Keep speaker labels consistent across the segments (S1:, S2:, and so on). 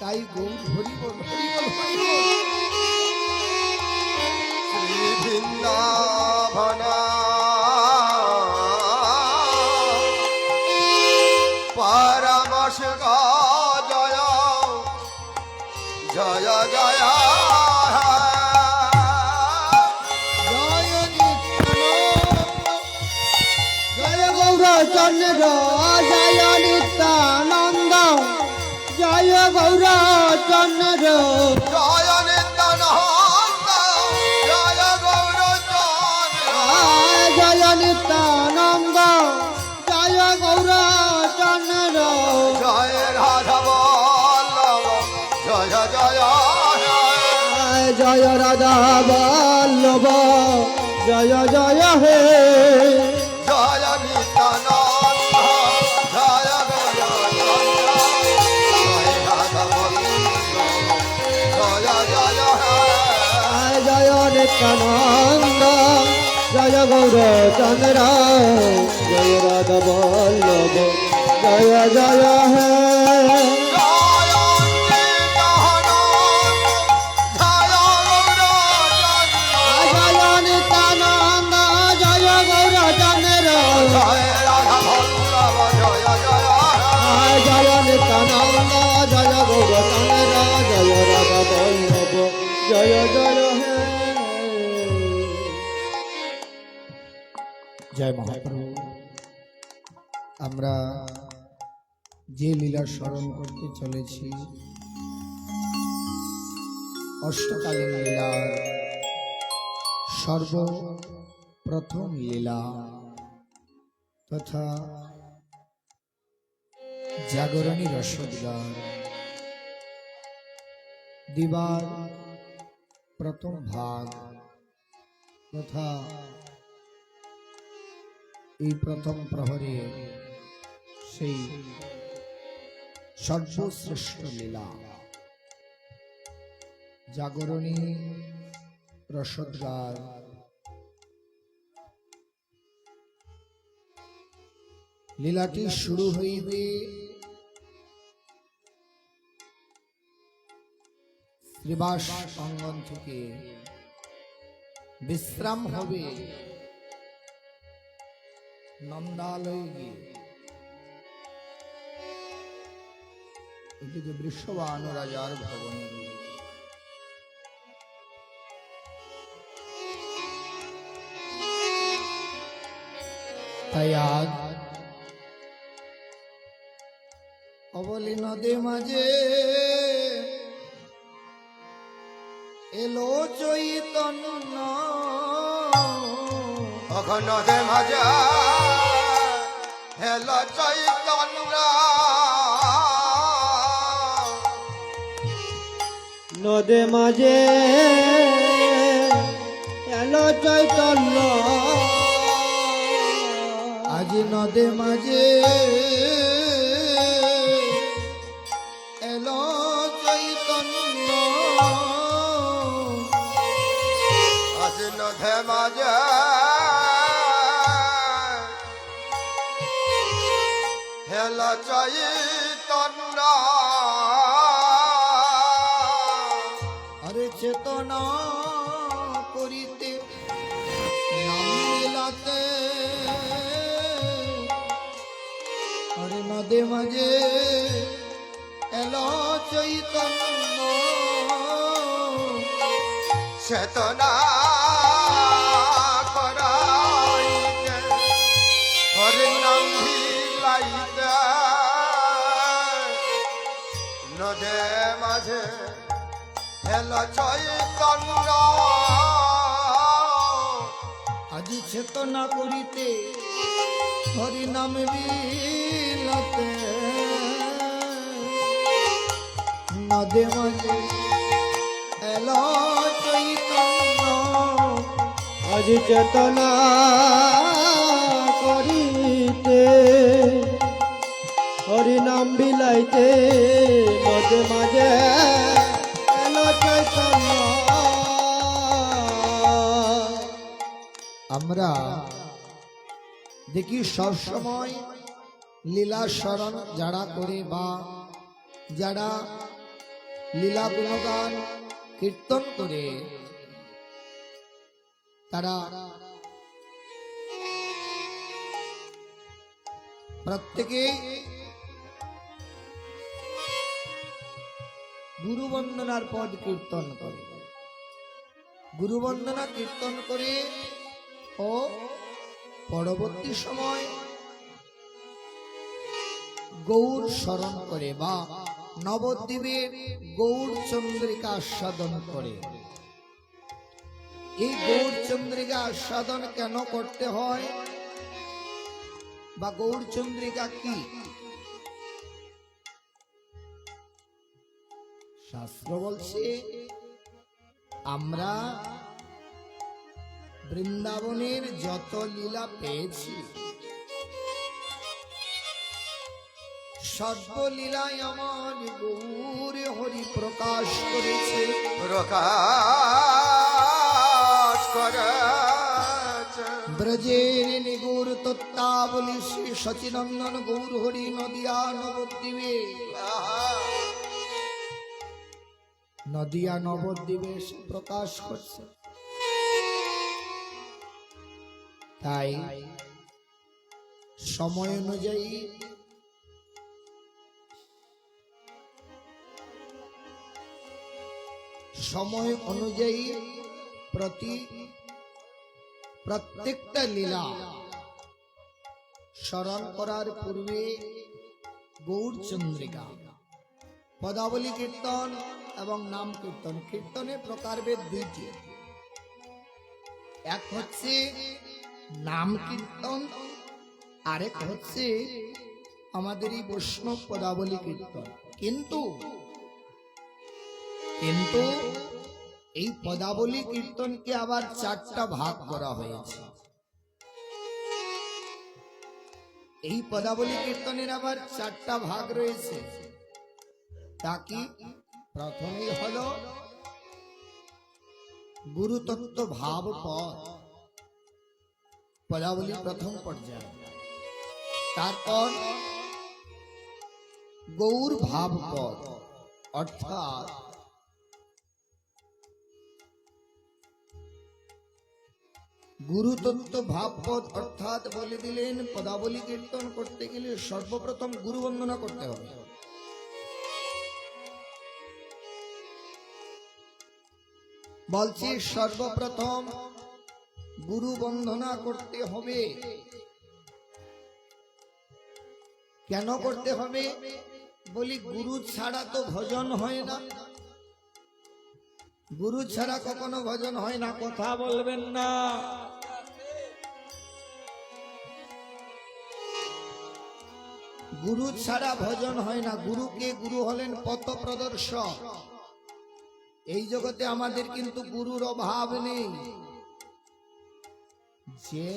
S1: তাই গৌর হরি বল হরি বল হরি বল।
S2: শ্রী বৃন্দাবন পরমশ জয় জয় জয়
S1: চন্দ্র জয় নিত্যানন্দ জয় গৌর চন্দ্র
S2: জয় নিত্যানন্দ জয় গৌর
S1: জয় নিত্যানন্দ জয় গৌর চন্দ্র
S2: জয় রাধা বল্লভ জয় জয়
S1: জয় রাধা বল্লভ জয় জয় হে
S2: জয় নিত্যানন্দ জয় গৌর জয় রাধা বল্লভ জয় জয়
S1: জয় নিত্যানন্দ জয় গৌর চন্দ্র জয় রাধা বল্লভ জয় জয় হে জয় মহাপ্রভু। আমরা যে লীলা স্মরণ করতে চলেছি অষ্টকালীন লীলার সর্বপ্রথম লীলা তথা জাগরণী রসোদ্গার দিবার প্রথম ভাগ তথা এই প্রথম প্রহরে সেই সর্বশ্রেষ্ঠ লীলা জাগরণী রসোদ্গার। লীলাটি শুরু হইবে শ্রীবাস অঙ্গন থেকে, বিশ্রাম হবে নন্দালয়ে গিয়ে। এদিকে বৃষবান রাজার ভবনে গিয়ে তাই আজ অবলি নদে মাঝে এলো চৈতন্য
S2: অখণ্ড দে মাঝে হেল চৈতন্য
S1: নদে মাঝে এলো চৈতন্য আজ নদে মাঝে এলো চৈতন্য
S2: আসিল দে মাঝে হেল চৈতন্য
S1: আরে চেতনা করিতে নাম লীলাতে আরে নদে মাঝে এলো চৈতন্য
S2: চেতনা করাইতে হরি নাম ভিলাইতে নদে মাঝে হেল চৈতন্য
S1: আজি চেতনা করিতে হরি নাম বিলাতে নদে মাঝে এলো চৈতন্য আজি চেতনা করিতে হরি নাম বিলাইতে নদে মাঝে এলো চৈতন্য। আমরা দেখি সব সময় লীলা স্মরণ যারা করে বা যারা লীলা গুণগান কীর্তন করে তারা প্রত্যেকে গুরু বন্দনার পদ কীর্তন করে, গুরু বন্দনা কীর্তন করে ও পরবর্তী সময় গৌর স্মরণ করে বা নবদ্বীপের গৌর চন্দ্রিকা আস্বাদন করে। এই গৌর চন্দ্রিকা আস্বাদন কেন করতে হয় বা গৌর চন্দ্রিকা কি? শাস্ত্র বলছে আমরা বৃন্দাবনের যত লীলা পেয়েছি সর্বলীলায় আমার গৌর হরি প্রকাশ করেছে,
S2: প্রকাশ করেছে।
S1: ব্রজের নিগুর তত্ত্বাবলী শ্রী সচিনন্দন গৌর হরি নদিয়া নবদ্বীপে, নদিয়া নবদ্বীপে সে প্রকাশ করছে। তাই সময় অনুযায়ী প্রত্যেকটা লীলা স্মরণ করার পূর্বে গৌর চন্দ্রিকা পদাবলী কীর্তন এবং নাম কীর্তন। কীর্তনের প্রকারভেদ দুইটি, এক হচ্ছে নাম কীর্তন, আরেক হচ্ছে আমাদের এই বৈষ্ণব পদাবলী কীর্তন। কিন্তু এই পদাবলী কীর্তনকে আবার চারটা ভাগ করা হয়েছে। এই পদাবলী কীর্তনের আবার চারটা ভাগ রয়েছে। তা কি? প্রথমেই হলো গুরুতত্ত্ব ভাব পদ, পদাবলী প্রথম পর্যায়ে। তারপর গৌর ভাব পদ, অর্থাৎ গুরুতত্ত্ব ভাবপদ, অর্থাৎ বলে দিলেন পদাবলী কীর্তন করতে গেলে সর্বপ্রথম গুরু বন্দনা করতে হবে। বলছি সর্বপ্রথম গুরু বন্দনা করতে হবে। কেন করতে হবে? বলি গুরু ছাড়া তো ভজন হয় না, গুরু ছাড়া কখনো ভজন হয় না। কথা বলবেন না। গুরু ছাড়া ভজন হয় না। গুরুকে, গুরু হলেন পথ প্রদর্শক। এই জগতে আমাদের কিন্তু গুরুর অভাব নেই। যে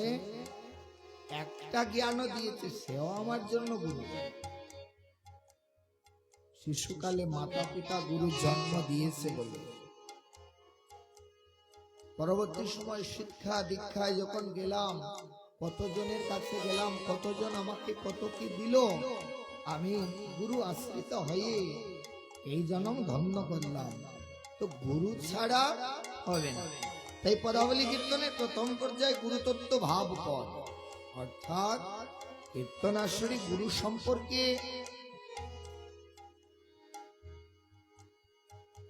S1: একটা জ্ঞানও দিয়েছে সেও আমার জন্য গুরু। শিশুকালে মাতা পিতা গুরু জন্ম দিয়েছে বলে পরবর্তী সময় শিক্ষা দীক্ষায় যখন গেলাম, কতজনের কাছে গেলাম, কতজন আমাকে কত কি দিল, আমি গুরু আশ্রিত হয়ে এই জন্ম ধন্য করলাম। তো গুরু ছাড়া হবে না। তাই পদাবলী কীর্তনের প্রথম পর্যায়ে গুরুতত্ত্ব ভাব পদ, অর্থাৎ কীর্তনাশ্বরী গুরু সম্পর্কে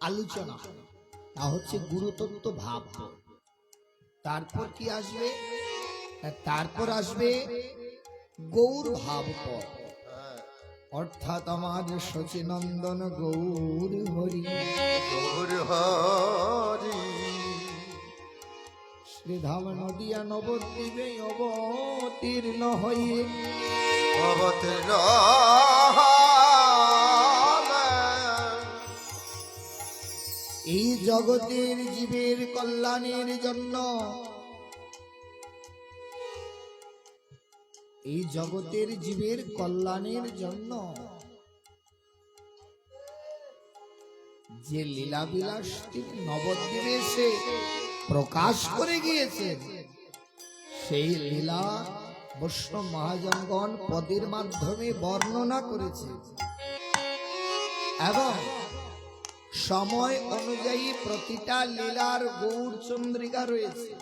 S1: আলোচনা, তা হচ্ছে গুরুতত্ত্ব ভাব পদ। তারপর কি আসবে? তারপর আসবে গৌর ভাব পদ, অর্থাৎ আমার সচিনন্দন গৌর হরি,
S2: গৌর হরি
S1: শ্রীধাম নদিয়া নবদ্বীপে অবতীর্ণ হয়ে
S2: অবতীর্ণ
S1: এই জগতের জীবের কল্যাণের জন্য, এই জগতের জীবের কল্যাণের জন্য যে লীলা বিলাসটি নবদ্বীপে এসে প্রকাশ করে গিয়েছেন, সেই লীলা বৈষ্ণব মহাজনগণ পদের মাধ্যমে বর্ণনা করেছে এবং সময় অনুযায়ী প্রতিটা লীলার গৌর চন্দ্রিকা রয়েছে।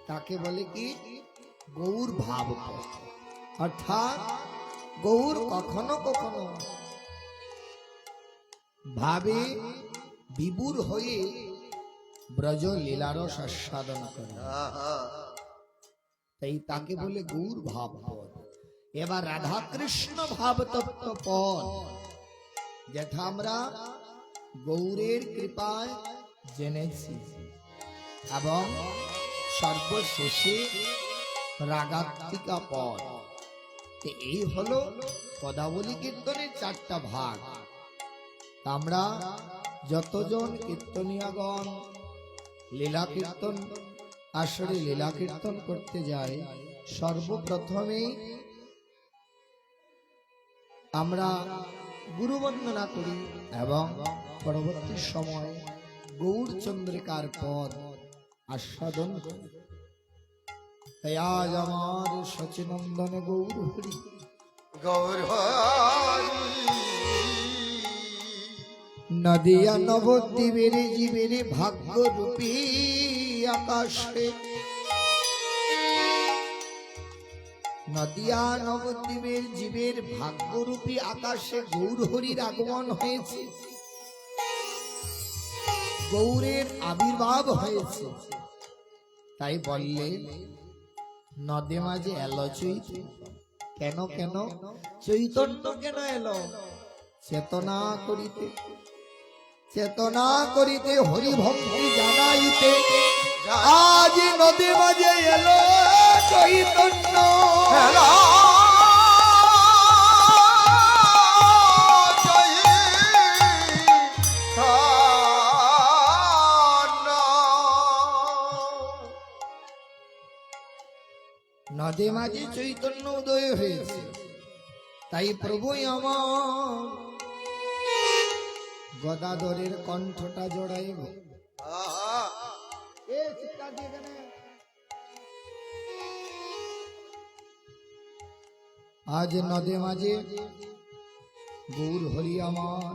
S1: তাকে বলে কি গৌর ভাব, অর্থাৎ গৌর কখনো কখনো ভাবে বিভোর হয়ে ব্রজ লীলারস আস্বাদন করে, তাই তাকে বলে গৌর ভাব পদ। এবার রাধা কৃষ্ণ ভাব তত্ত্ব পদ, যেটা আমরা গৌরের কৃপায় জেনেছি, এবং সর্বশেষে রাগাত্মিকা পদ। এই হলো পদাবলী কীর্তনের চারটা ভাগ। আমরা যতজন কীর্তনীয়গণ লীলা কীর্তন আসরে লীলা কীর্তন করতে যাই, সর্বপ্রথমে আমরা গুরু বন্দনা করি এবং পরবর্তী সময় গৌর চন্দ্রিকার পদ আস্বাদন করি। তাই আজ আমার সচিনন্দন গৌর হরি,
S2: গৌর হরি
S1: নদিয়া নবদ্বীপের জীবের ভাগ্য রূপী আকাশে, নদিয়া নবদ্বীপের জীবের ভাগ্যরূপী আকাশে গৌর হরির আগমন হয়েছে, গৌরের আবির্ভাব হয়েছে। তাই বললে নদে মাঝে এলো চৈতন্য। কেন কেন চৈতন্য কেন এলো? চেতনা করিতে, চেতনা করিতে হরি ভক্তি জানাইতে আজ নদী মাঝে এলো চৈতন্য। নদী মাঝে চৈতন্য উদয় হয়েছে। তাই প্রভু আমার গদাধরের কণ্ঠটা জড়াইব। আজ নদে মাঝে গৌর হরি আমার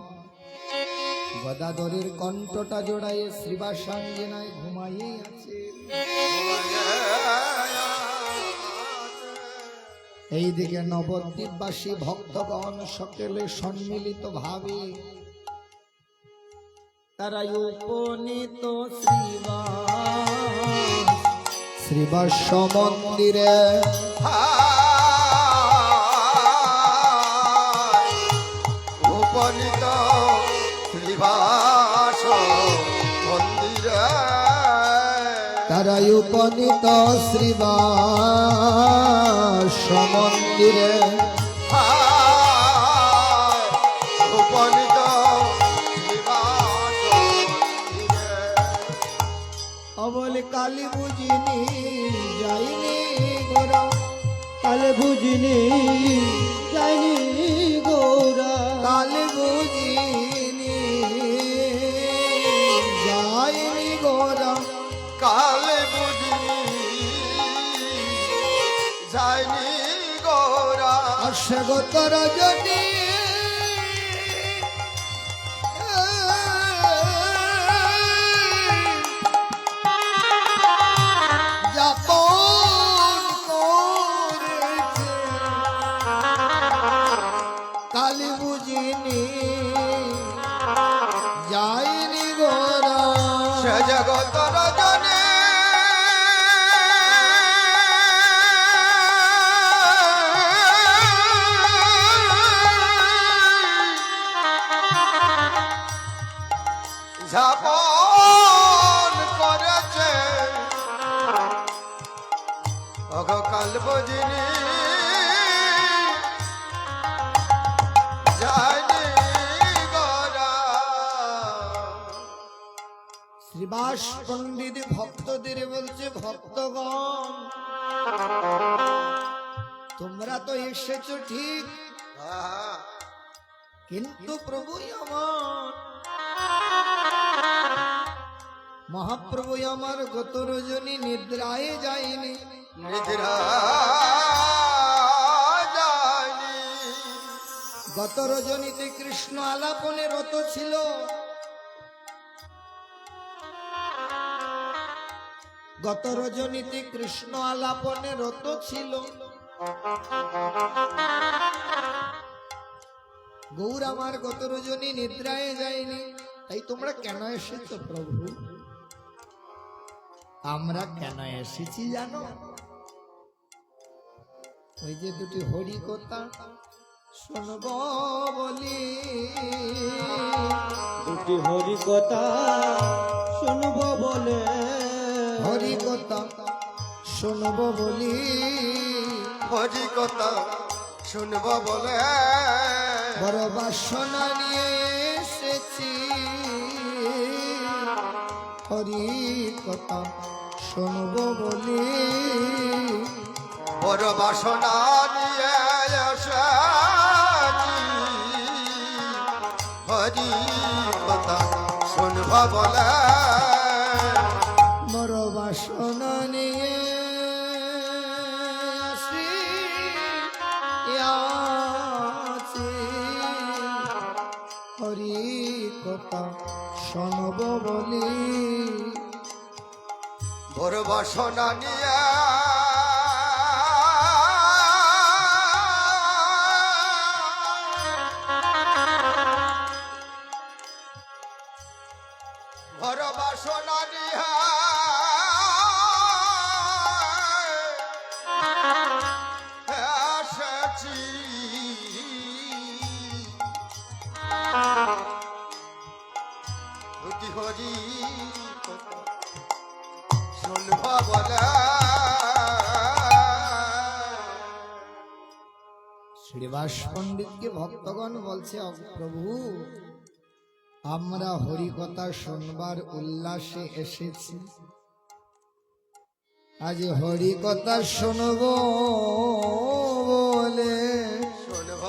S1: গদাধরের কণ্ঠটা জড়াইয়ে শ্রীবাসাঙ্গিনায় ঘুমাইয়ে আছে। এইদিকে নবদ্বীপবাসী ভক্তগণ সকলে সম্মিলিত ভাবে তারা উপনীত শ্রীবাস মন্দিরে
S2: উপনীত শ্রীবাস মন্দিরে,
S1: তারা উপনীত শ্রীবাস মন্দিরে,
S2: উপনীত শ্রীবাস মন্দিরে।
S1: অবলে কালী বুঝিনি যাইনি গোরা,
S3: কালে বুঝিনি যাইনি গৌরা,
S1: কালী বুঝিনি যাইনি গোরা,
S2: কালে বুঝিনি যায়নি গোরা।
S1: অশ্বগত রজনী যাপন করেছে, কালী বুঝিনি যাইনি গোরা।
S2: সে জগত রজনী ঝাপন করেছে, অগকাল বুঝিনি যায়নি গোরা।
S1: শ্রীবাস পণ্ডিত ভক্তদের বলছে, ভক্তগণ তোমরা তো এসেছো ঠিক, কিন্তু প্রভু আমার মহাপ্রভু আমার গত রজনী নিদ্রায় যায়নি,
S2: নিদ্রা যায়নি,
S1: গত রজনীতে কৃষ্ণ আলাপনে রত ছিল। গত রজনীতে কৃষ্ণ আলাপনে রত ছিল। গৌর আমার গত রজনী নিদ্রায় যায়নি, তাই তোমরা কেন এসেছো প্রভু? আমরা কেন এসেছি জানো? ওই যে দুটি হরি কথা শুনব বলি,
S3: দুটি হরি কথা শুনব বলে,
S1: হরি কথা শুনব বলি,
S2: হরি কথা শুনব বলে
S1: বড় বাসনা নিয়ে এসেছি। হরি কথা শুনব বলি,
S2: বড় বাসনা নিয়ে এসেছি। হরি কথা শুনব বলে
S1: বড় বাসনা নিয়ে আসি আছি। হরি কথা শুনব বলি,
S2: বড় বাসনা নিয়ে বড় বাসনা নিয়ে এসেছি। দুটি হরি কথা শুনব বলে
S1: শ্রীবাস পণ্ডিতকে ভক্তগণ বলছে, প্রভু আমরা হরি কথা শুনবার উল্লাসে এসেছি। আজ হরি কথা শুনব বলে
S2: শুনব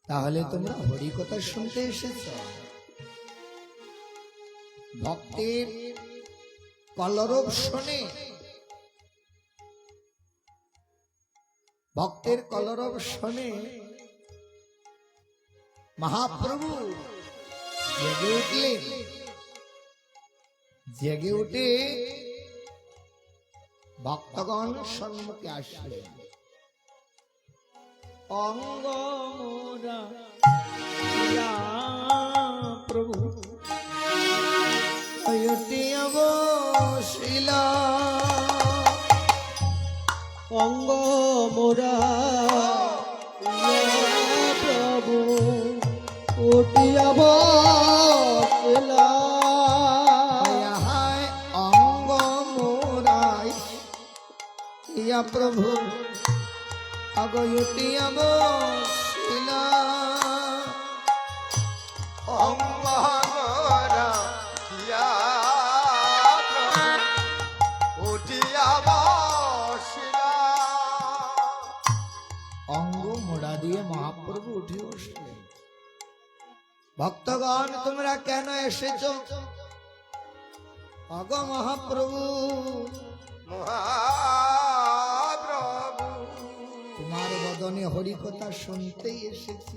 S1: তাহলে তোমরা হরি কথা শুনতে এসেছ। ভক্তের কলরব শোনে, ভক্তের কলরব শোনে মহাপ্রভু জেগে উঠলেন। জেগে উঠে ভক্তগণ সম্মুখে আসলেন। অঙ্গ মোরা ইয়া প্রভু অয়োধ্যা বসিলা,
S3: অঙ্গ মোরা প্রভু উঠিয়া বসিলা।
S1: হায় অঙ্গ মোরাই ইয়া প্রভু অগয়তিয়া বসিলা।
S2: অঙ্গরা কিয়া উঠিয়া বসিলা।
S1: অঙ্গ মোড়া দিয়ে মহাপ্রভু উঠে বসলেন। ভক্তগণ তোমরা কেন এসেছো? অগ মহাপ্রভু
S2: মহাপ্রভু
S1: তোমার বদনে হরিকথা শুনতেই এসেছি।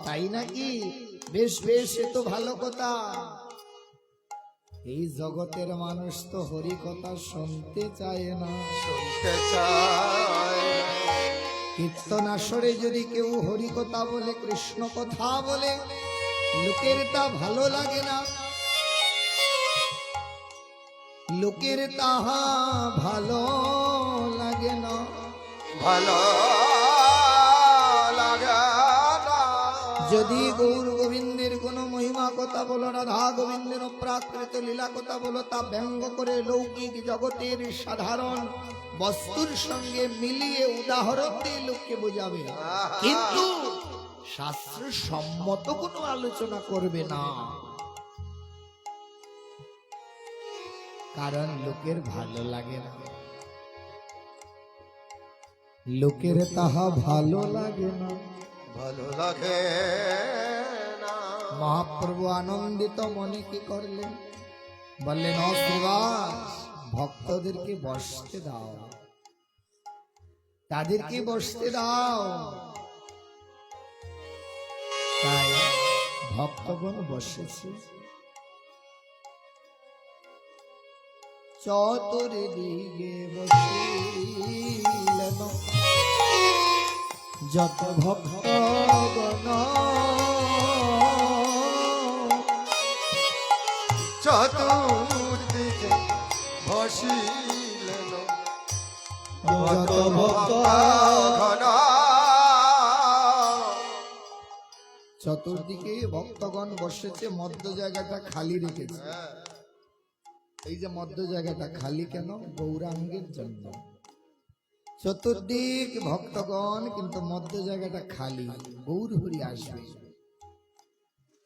S1: তাই নাকি? বেশ বেশ, এ তো ভালো কথা। এই জগতের মানুষ তো হরিকথা শুনতে চায় না।
S2: শুনতে চায়
S1: কীর্তন আসরে যদি কেউ হরিকথা বলে, কৃষ্ণ কথা বলে, লোকের তা ভালো লাগে না। লোকের তাহা ভালো লাগে না।
S2: ভালো লাগে না।
S1: যদি গৌর গোবিন্দের কোন মহিমা কথা বলো, রাধা গোবিন্দের অপ্রাকৃত লীলা কথা বলো, তা ব্যঙ্গ করে লৌকিক জগতের সাধারণ বস্তুর সঙ্গে মিলিয়ে উদাহরণ দিয়ে লোককে বোঝাবে, কিন্তু শাস্ত্র সম্মত কোনো আলোচনা করবে না। কারণ লোকের ভালো লাগে না। লোকের তাহা ভালো লাগে না।
S2: ভালো লাগে না।
S1: মহাপ্রভু আনন্দিত মনে কি করলেন, বললেন ও শ্রীবাস, ভক্তদেরকে বসতে দাও, তাদেরকে বসতে দাও। তাই ভক্তগণ বসেছে। চতুর্দিকে বসিলেন যত ভক্তগণ,
S2: চতুর্দিকে বসিলেন
S3: যত ভক্ত
S2: ঘন।
S1: চতুর্দিকে ভক্তগণ বসেছে, মধ্য জায়গাটা খালি রেখেছে। এই যে মধ্য জায়গাটা খালি কেন? গৌরাঙ্গের জন্য। চতুর্দিক ভক্তগণ, কিন্তু মধ্য জায়গাটা খালি, গৌর হরি আসবে।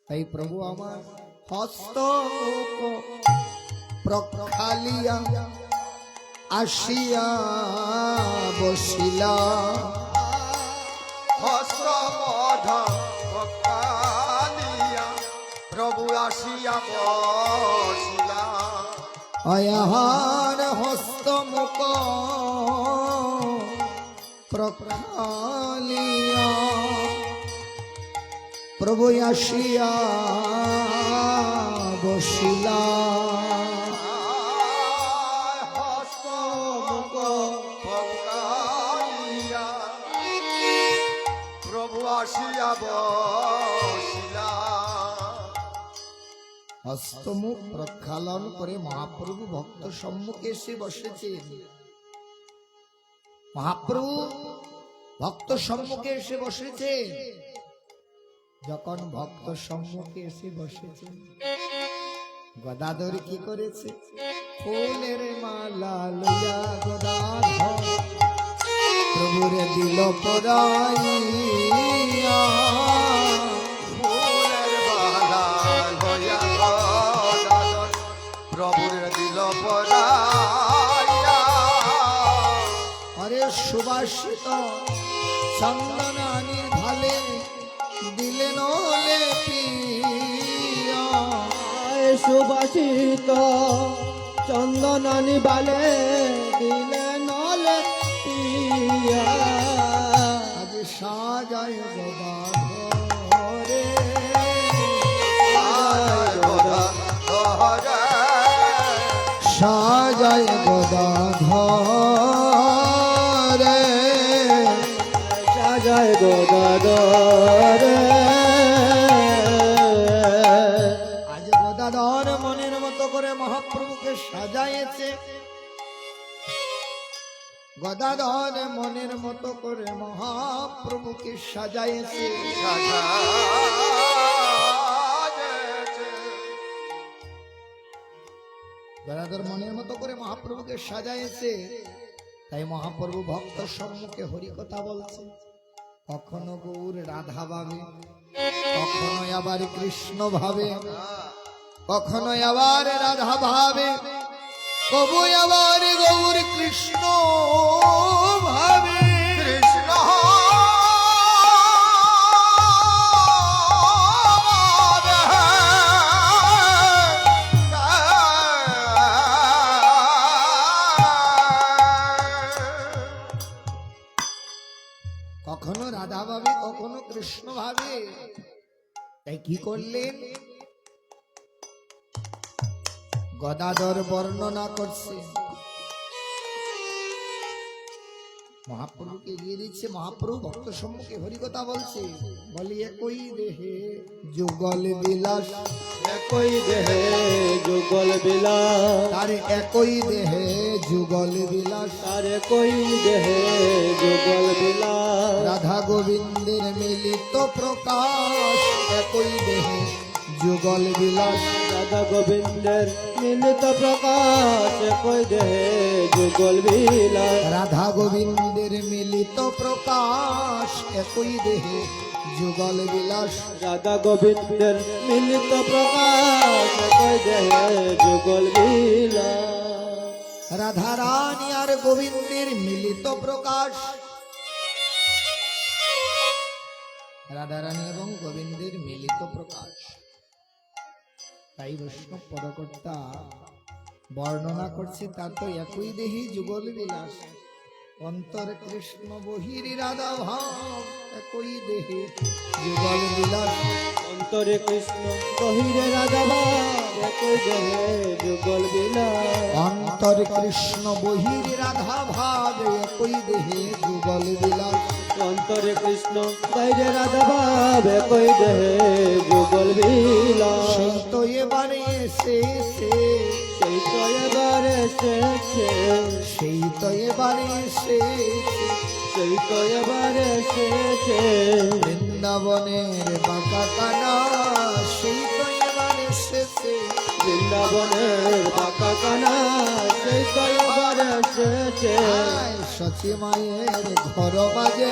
S1: তাই প্রভু আমার হস্ত প্রখালিয়া আসিয়া বসিলা,
S2: হস্ত মধ পকালিয়া প্রভু আসিয়া বসিলা।
S1: অয়াহার হস্ত মুখ প্রখালিয়া প্রভু আসিয়া বসিলা।
S2: হস্ত মুখ পকালিয়া প্রভু আসিয়া বসিলা।
S1: হস্তমুখ প্রক্ষালন করে মহাপ্রভু ভক্ত সম্মুখে এসে বসেছেন। মহাপ্রভু ভক্ত সম্মুখে এসে বসেছে। যখন ভক্ত সম্মুখে এসে বসেছে, গদাধর কি করেছে? ফুলের মালা লইয়া গদাধর প্রভুরে দিল পরাইয়া।
S2: ফুলের বালা লইয়া গদাধর প্রভুর দিল পরাইয়া।
S1: আরে সুবাসিত চন্দনানি ভালে দিলেন লেপিয়া।
S3: সুবাসিত চন্দনানি বালে দিলে নলে পিয়া।
S1: আজ সাজায় গদাধরে, সাজায় গদাধরে,
S3: সাজায় গদাধরে।
S1: আজ গদাধর মনের মতো করে মহাপ্রভুকে সাজাইছে। গদাধর মনের মতো করে মহাপ্রভুকে সাজাইছে। গদাধর মনের মতো করে মহাপ্রভুকে সাজাইছে। তাই মহাপ্রভু ভক্ত সম্মুখে হরিকথা বলছে। কখনো গৌর রাধা ভাবে, কখনো আবার কৃষ্ণ ভাবে, কখনো আবার রাধা ভাবে, কবু আবার গৌর কৃষ্ণ ভাবে।
S2: কৃষ্ণ
S1: কখনো রাধা ভাবে, কখনো কৃষ্ণ ভাবে। তাই কি করলেন? গদাধর বর্ণনা করছে, মহাপ্রভুকে এগিয়ে দিচ্ছে। মহাপ্রভু ভক্ত সম্মুখে হরিকথা বলছে। বলি একই দেহে যুগল বিলাস,
S3: একই দেহে যুগল বিলাস,
S1: তার একই দেহে যুগল বিলাস।
S3: তার একই দেহে যুগল বিলাস।
S1: রাধা গোবিন্দের মিলিত প্রকাশ, একই দেহে যুগল বিলাস।
S3: রাধা গোবিন্দের মিলিত প্রকাশ, একই দেহে যুগল বিলাস।
S1: রাধা গোবিন্দের মিলিত প্রকাশ, একই দেহে যুগল বিলাস।
S3: রাধা গোবিন্দের মিলিত প্রকাশ, একই দেহে যুগল বিলাস।
S1: রাধা রানী আর গোবিন্দের মিলিত প্রকাশ। রাধা রানী এবং গোবিন্দের মিলিত প্রকাশ। তাই বৈষ্ণব পদকর্তা বর্ণনা করছে তার তো একই দেহি যুগল বিলাস, অন্তর কৃষ্ণ বহির রাধা ভাব, একই দেহে যুগল বিলাস।
S3: অন্তরে কৃষ্ণ বহিরে রাধা ভাব, একই দেহে যুগল বিলাস।
S1: অন্তর কৃষ্ণ বহির রাধা ভাব, একই দেহে যুগল বিলাস।
S3: অন্তরে কৃষ্ণ বাইরে রাধা ভাব, একই দেহে যুগল বিলাস।
S1: সেই তো এবারে এসেছে,
S3: সেই তো এবার এসেছে,
S1: সেই তো এবারে এসেছে,
S3: সেই তো এবার এসেছে।
S1: বৃন্দাবনের বাঁকা কানা, সেই তো এবার এসেছে।
S3: বৃন্দাবনের বাঁকা কানা, সেই তো এবার এসেছে।
S1: সচি মায়ের ঘর বাজে,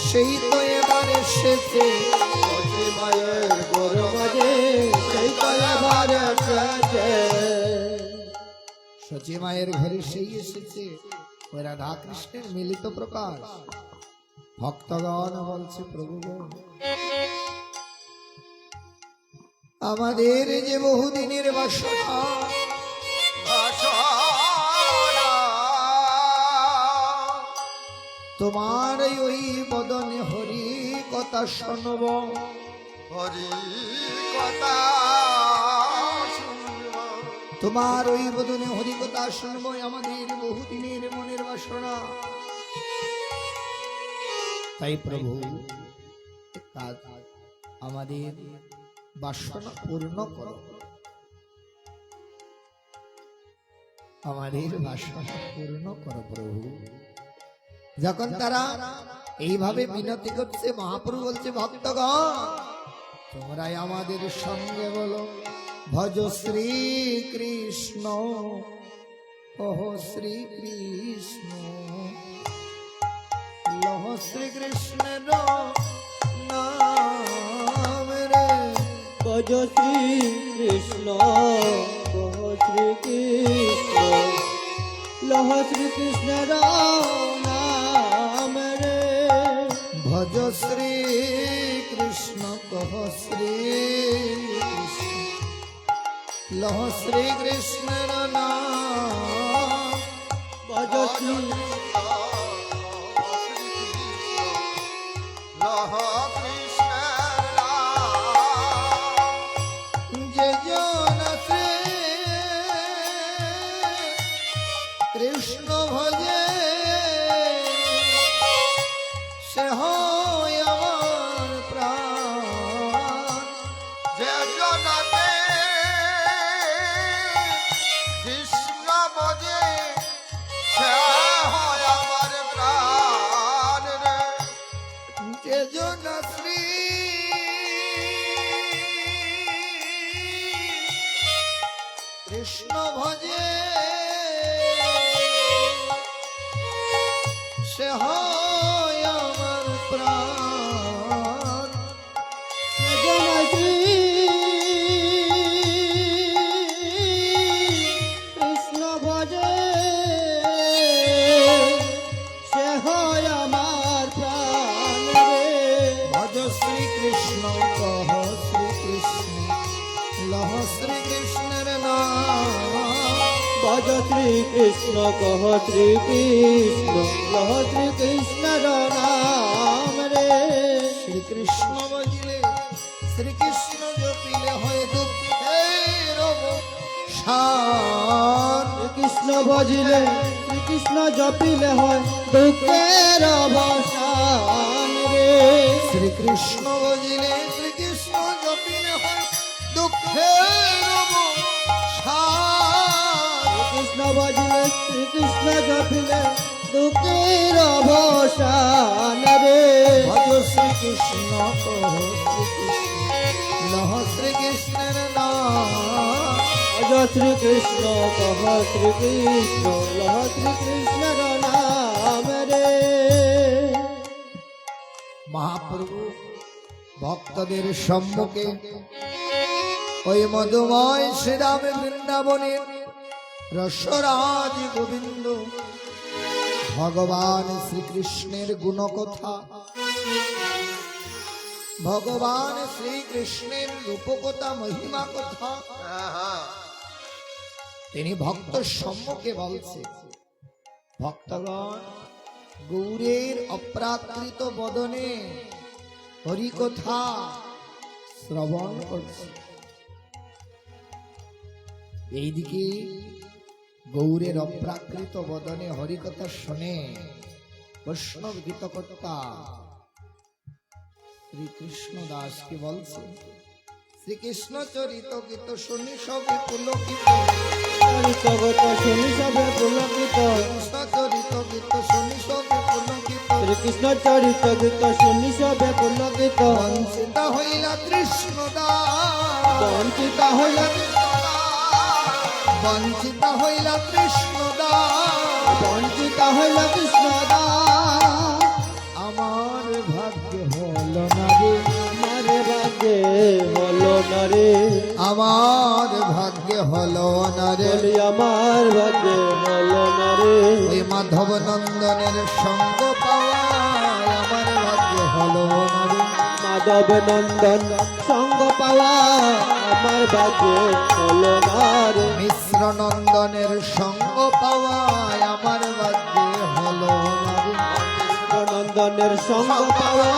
S1: সেই তো এবার এসেছে।
S3: সচি মায়ের ঘর বাজে, সেই তো এবার এসেছে।
S1: সচি মায়ের ঘরে সেই এসেছে। ওই রাধা কৃষ্ণের মিলিত প্রকাশ। ভক্তগণ বলছে প্রভু গো, আমাদের যে বহুদিনের বাসনা,
S2: বাসনা
S1: তোমার ওই বদনে হরি কথা শুনব।
S2: হরি কথা শুনব,
S1: তোমার ওই বদনে হরি কথা শুনব, আমাদের বহুদিনের মনের বাসনা। তাই প্রভু কাজ আমাদের বাসনা পূর্ণ করো, আমাদের বাসনা পূর্ণ করো প্রভু। যখন তারা এইভাবে মিনতি করছে, মহাপ্রভু বলছে ভক্তগণ তোমরাই আমাদের সঙ্গে বলো ভজ শ্রী কৃষ্ণ, ওহ শ্রী কৃষ্ণ, লহ শ্রী কৃষ্ণের নাম রে।
S3: ভজ শ্রী কৃষ্ণ, কহ শ্রী কৃষ্ণ, লহ শ্রী কৃষ্ণের নাম রে।
S1: ভজ শ্রী কৃষ্ণ, কহ শ্রী কৃষ্ণ, লহ শ্রী কৃষ্ণের নাম।
S3: ভজ শ্রী
S2: লহ কৃষ্ণের নাম।
S1: যে জন শ্রী কৃষ্ণ ভজে, সে হয় আমার প্রাণ।
S2: যে জনতে কৃষ্ণ বোঝে, সে হয় আমার প্রাণ রে।
S1: যে জন শ্রী কৃষ্ণ ভজে, সে হয় আমার প্রাণ।
S3: জন শ্রী কৃষ্ণ ভজে, সে হয় আমার প্রাণ রে।
S1: ভজ শ্রী কৃষ্ণ, কহ শ্রী কৃষ্ণ, লহ শ্রী কৃষ্ণের নাম।
S3: ভজ শ্রী কৃষ্ণ, কহ শ্রী কৃষ্ণ, লহ শ্রী কৃষ্ণর নাম রে।
S1: শ্রীকৃষ্ণ বজিলে, শ্রীকৃষ্ণ জপিলে হয় দুঃখের অবসান।
S3: কৃষ্ণ ভজিলে, শ্রীকৃষ্ণ জপিলে হয় দুঃখের অবসান রে।
S1: শ্রীকৃষ্ণ বজিলে, শ্রীকৃষ্ণ জপিলে হয় দুঃখের অবসান।
S3: কৃষ্ণ ভজিলে, শ্রীকৃষ্ণ জপিলে দুঃখের অবসান রে।
S1: ভজ শ্রীকৃষ্ণ, কহ শ্রীকৃষ্ণ, লহ শ্রীকৃষ্ণের নাম।
S3: ভজ শ্রীকৃষ্ণ, কহ শ্রীকৃষ্ণ, লহ শ্রীকৃষ্ণর নাম রে।
S1: মহাপ্রভু ভক্তদের সম্মুখে ওই মধুময় শ্রীরাম বৃন্দাবনের রসরাজ গোবিন্দ ভগবান শ্রীকৃষ্ণের গুণকথা ভগবান শ্রীকৃষ্ণের রূপকথা মহিমা কথা তিনি ভক্ত সম্মুখে বলছে। ভক্তগণ, গৌরের অপ্রাকৃত বদনে হরিকথা শ্রবণ করছে। এইদিকে গৌরের অপ্রাকৃত বদনে হরিকথা শুনে বৈষ্ণব গীতকর্তা শ্রীকৃষ্ণ দাসকে বলছে, শ্রীকৃষ্ণ চরিত গীত শুনি সবে পুলকিত,
S3: চরিতগত শুনি সবে পুলকিত,
S1: কৃষ্ণ চরিত গীত শুনি সবে পুলকিত,
S3: শ্রীকৃষ্ণ চরিত গীত শুনি সবে পুলকিত,
S1: বঞ্চিত হইলা কৃষ্ণ দাস,
S3: বঞ্চিত হইল
S1: বঞ্চিত হইলা কৃষ্ণ দাস,
S3: বঞ্চিত হইল কৃষ্ণ দাস,
S1: আমার ভাগ্য হলো না রে,
S3: আমার ভাগ্যে হলো না রে,
S1: আমার ভাগ্য হলো না রে।
S3: বলি আমার ভাগ্যে হলো না রে,
S1: ওই মাধব নন্দনের সঙ্গ পাওয়ায় আমার ভাগ্য হলো না রে।
S3: মাধব নন্দন সঙ্গ পাওয়া আমার ভাগ্যে হলো না রে,
S1: মিশ্র নন্দনের সঙ্গ পাওয়ায় আমার ভাগ্য হলো না রে।
S3: নন্দনের সঙ্গ পাওয়া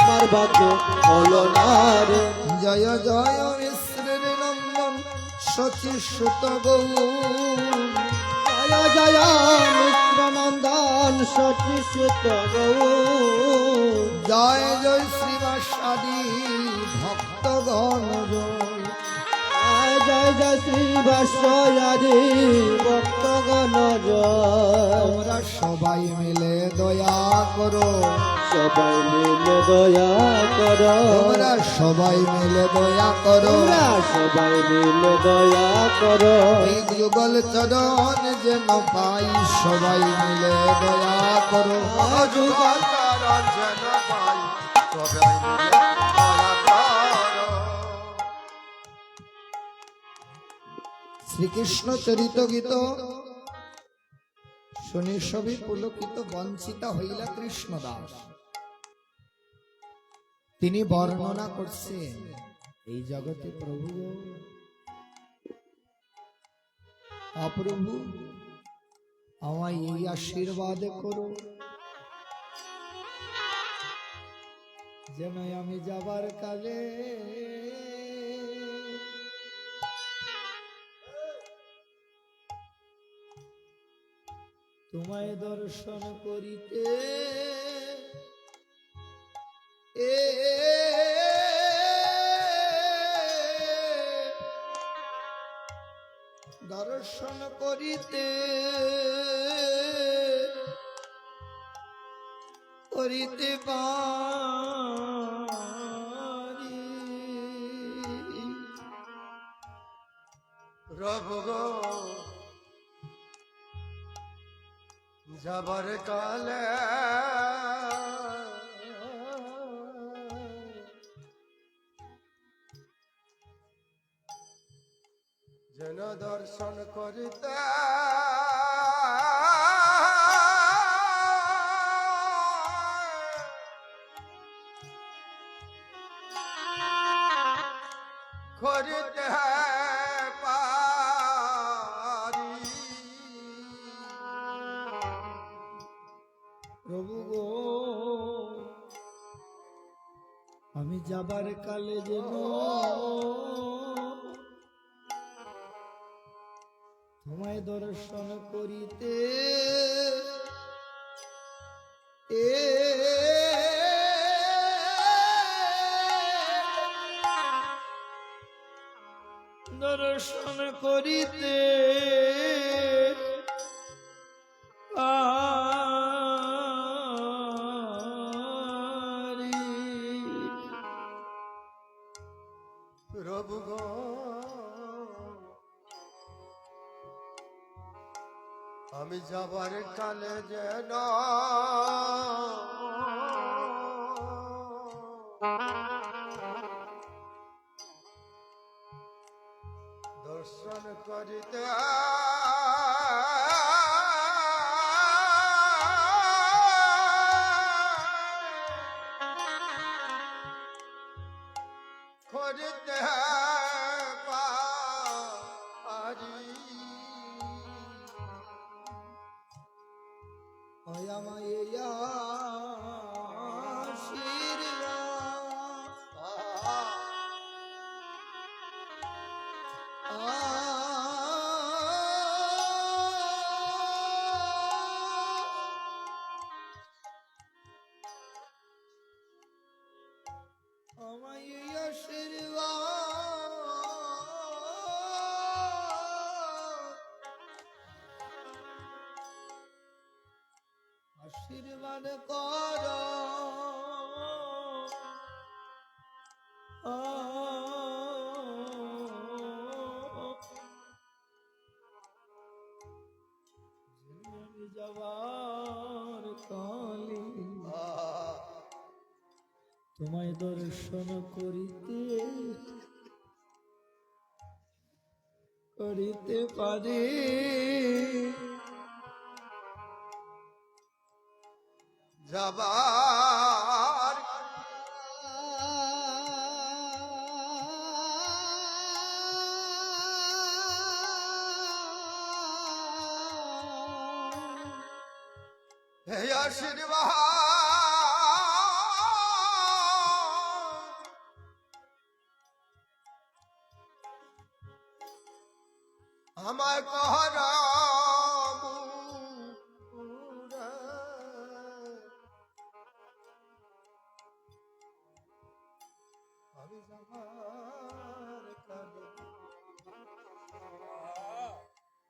S3: আমার ভাগ্যে হলো না রে,
S1: জয় জয় মিশ্রের নন্দন শচী সুত গৌর,
S3: জয় জয় মিত্র নন্দন সচি সুত গৌর,
S1: জয় জয় শ্রীবাসাদি ভক্তগণ জয়।
S3: জয় জয় শ্রী বাসয়ারি ভক্তগণ জয়,
S1: তোমরা সবাই মিলে দয়া করো,
S3: সবাই মিলে দয়া করো,
S1: তোমরা সবাই মিলে দয়া করো।
S3: তোমরা সবাই মিলে দয়া করো,
S1: এই যুগল চরণ যেন পাই, সবাই মিলে দয়া করো।
S2: যুগল চরণ যেন পাই, সবাই মিলে দয়া করো।
S1: শ্রীকৃষ্ণ চরিত গীত শুনি সবই পুলকিত, বঞ্চিত হইলা কৃষ্ণ দাস। তিনি বর্ণনা করছেন, এই জগতে প্রভু অপ্রভু আমায় এই আশীর্বাদ করো যেন আমি যাবার কালে তোমায় দর্শন করিতে দর্শন করিতে করিতে পারি।
S2: প্রভু গো যাবার কালে যেন দর্শন করিতে করিতে পারি।
S1: প্রভু গো আমি যাবার কালে যেন তোমায় দর্শন করিতে দর্শন করিতে পারি।
S2: প্রভু গো আমি যাবার কালে যেন দর্শন করিতে করিতে পারি
S1: ওই আমায় এই আশীর্বাদ আমায় এই আশীর্বাদ কর যাবার কালে তোমায় দর্শন করিতে পারে
S2: যাবার হে আশীর্বাদ আমায় কর আমি যাবার কালে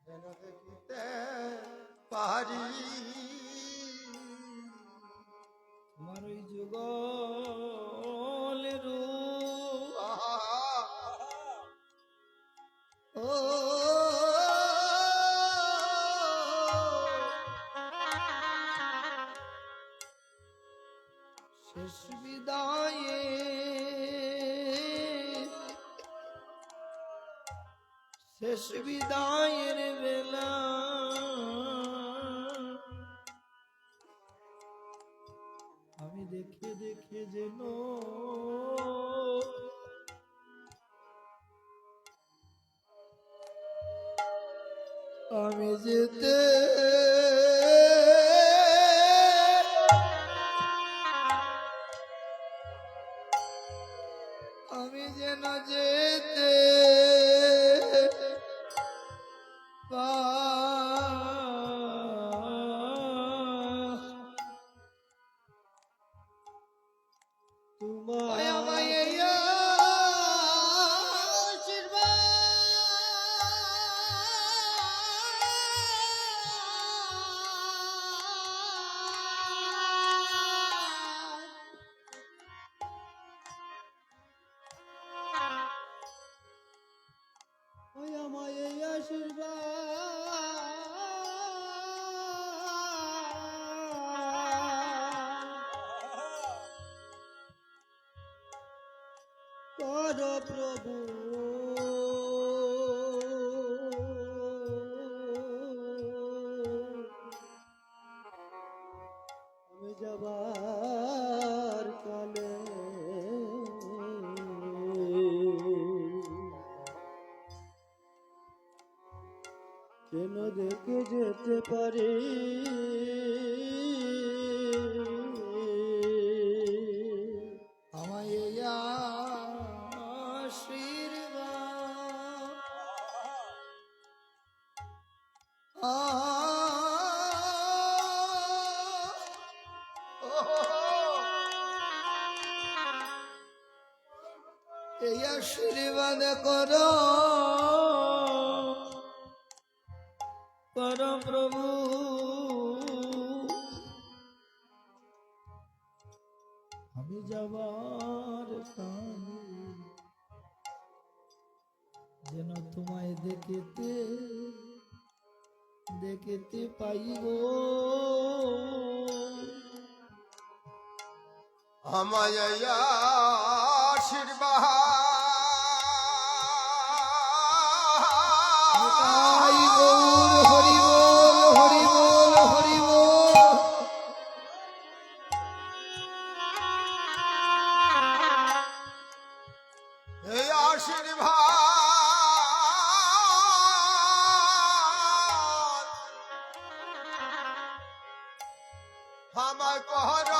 S2: যেন দেখিতে পারি
S1: তোমার ওই যুগলের ও শেষ বিদায়ে শেষ বিদায়ের বেলা আমি দেখে দেখে যেন আমি যেতে আমি যেন যেতে
S3: তোমার
S1: আমায় এই
S3: ওই আমায় এই আশীর্বাদ কর প্রভু আমি যাবার কালে যেন দেখে যেতে পারি
S1: আমায় এই এই আশীর্বাদ করো প্রভু আমি যাবার কালে যেন তোমায় দেখিতে পাইব
S2: আমায় আশীর্বাদ
S1: হরি বল হরি বল হরি বল
S2: এই আশীর্বাদ আমায় কর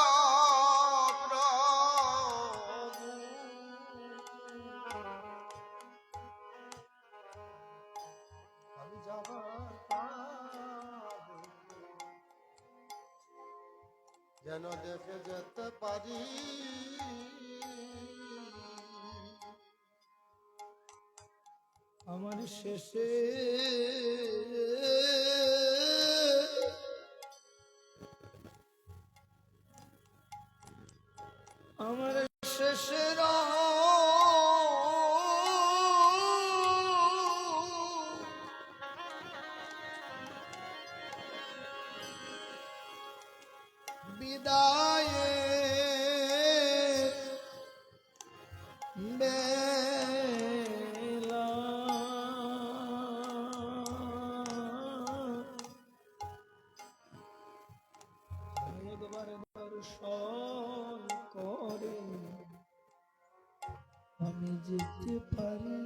S2: প্রভু। আমি যাবার পাবে, যেন দেখে যেতে পারি
S1: আমার শেষে আমার শেষের বিদায়ে বেলা একবার দর্শন করে আমি যেতে পারি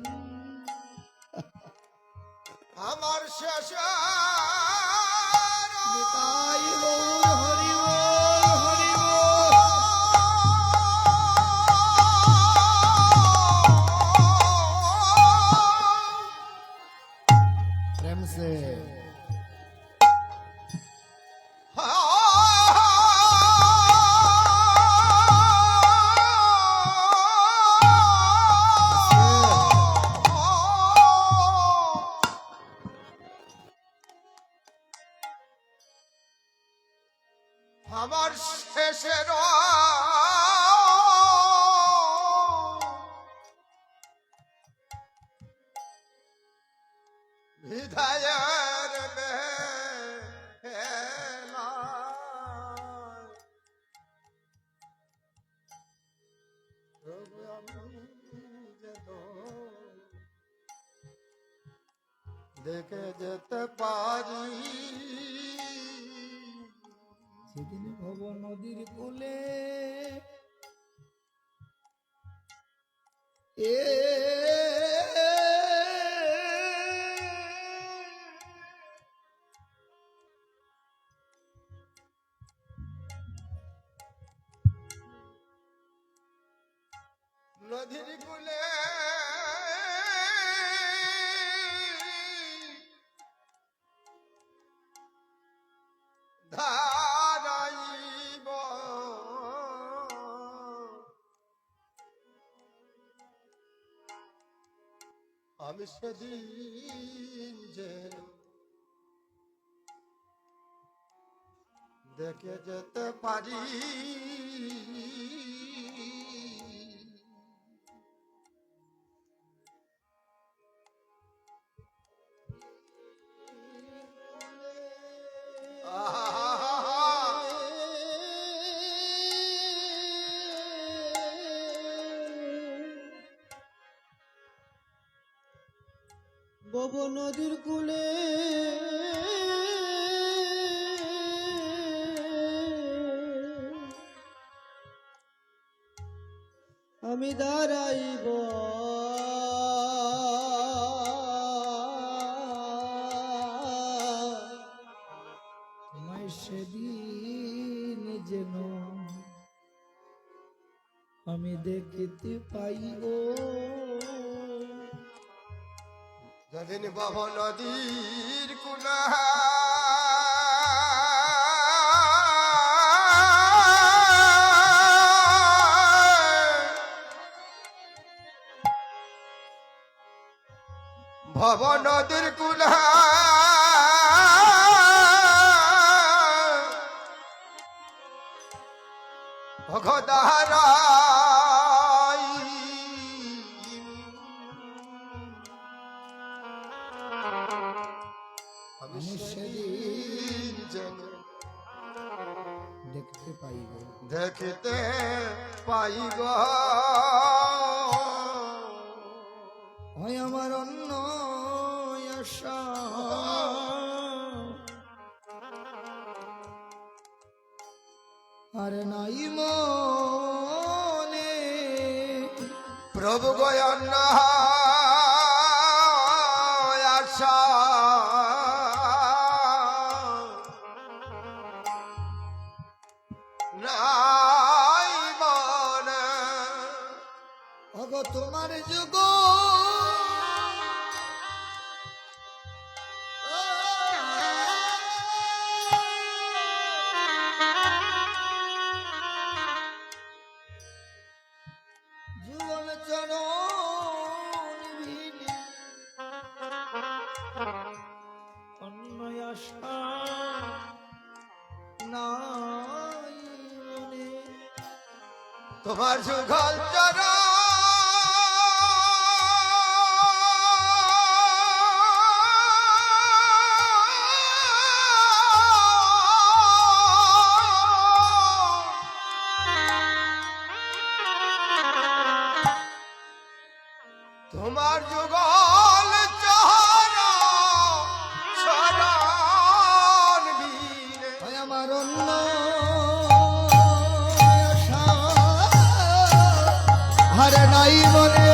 S2: আমার শেষে
S1: নিতাই গৌর হরি বল, হরি বল। प्रेम से
S2: আমার শেষের বিদায়ের বেলায় প্রভু আমি যেন দেখে যেতে পারি
S1: সেদিন ভব নদীর কোলে এ
S2: নদীর কূলে ধারাইব আমি সেদিন যে দেখে যেতে পারি
S3: বব নদীর কূলে আমি দাঁড়াইব
S1: তোমায় সেদিন যেন আমি দেখতে পাইব
S2: যেদিন বাব নদীর কুলা ভব নদীর কুলা ভগদারাই আমি সেদিন যেন
S1: দেখতে পাইব
S2: দেখতে পাইব
S1: হয় আমার অন্য আশা আর নাই মনে
S2: প্রভু গয়না
S1: যুগ যুগল চরণ ভিনে অন্য আশা নাই মনে।
S2: তোমার যুগল চরণ তোমার যুগল চরণ বীরে
S1: হয় আমার অন্য আশা হারে নাই মনে।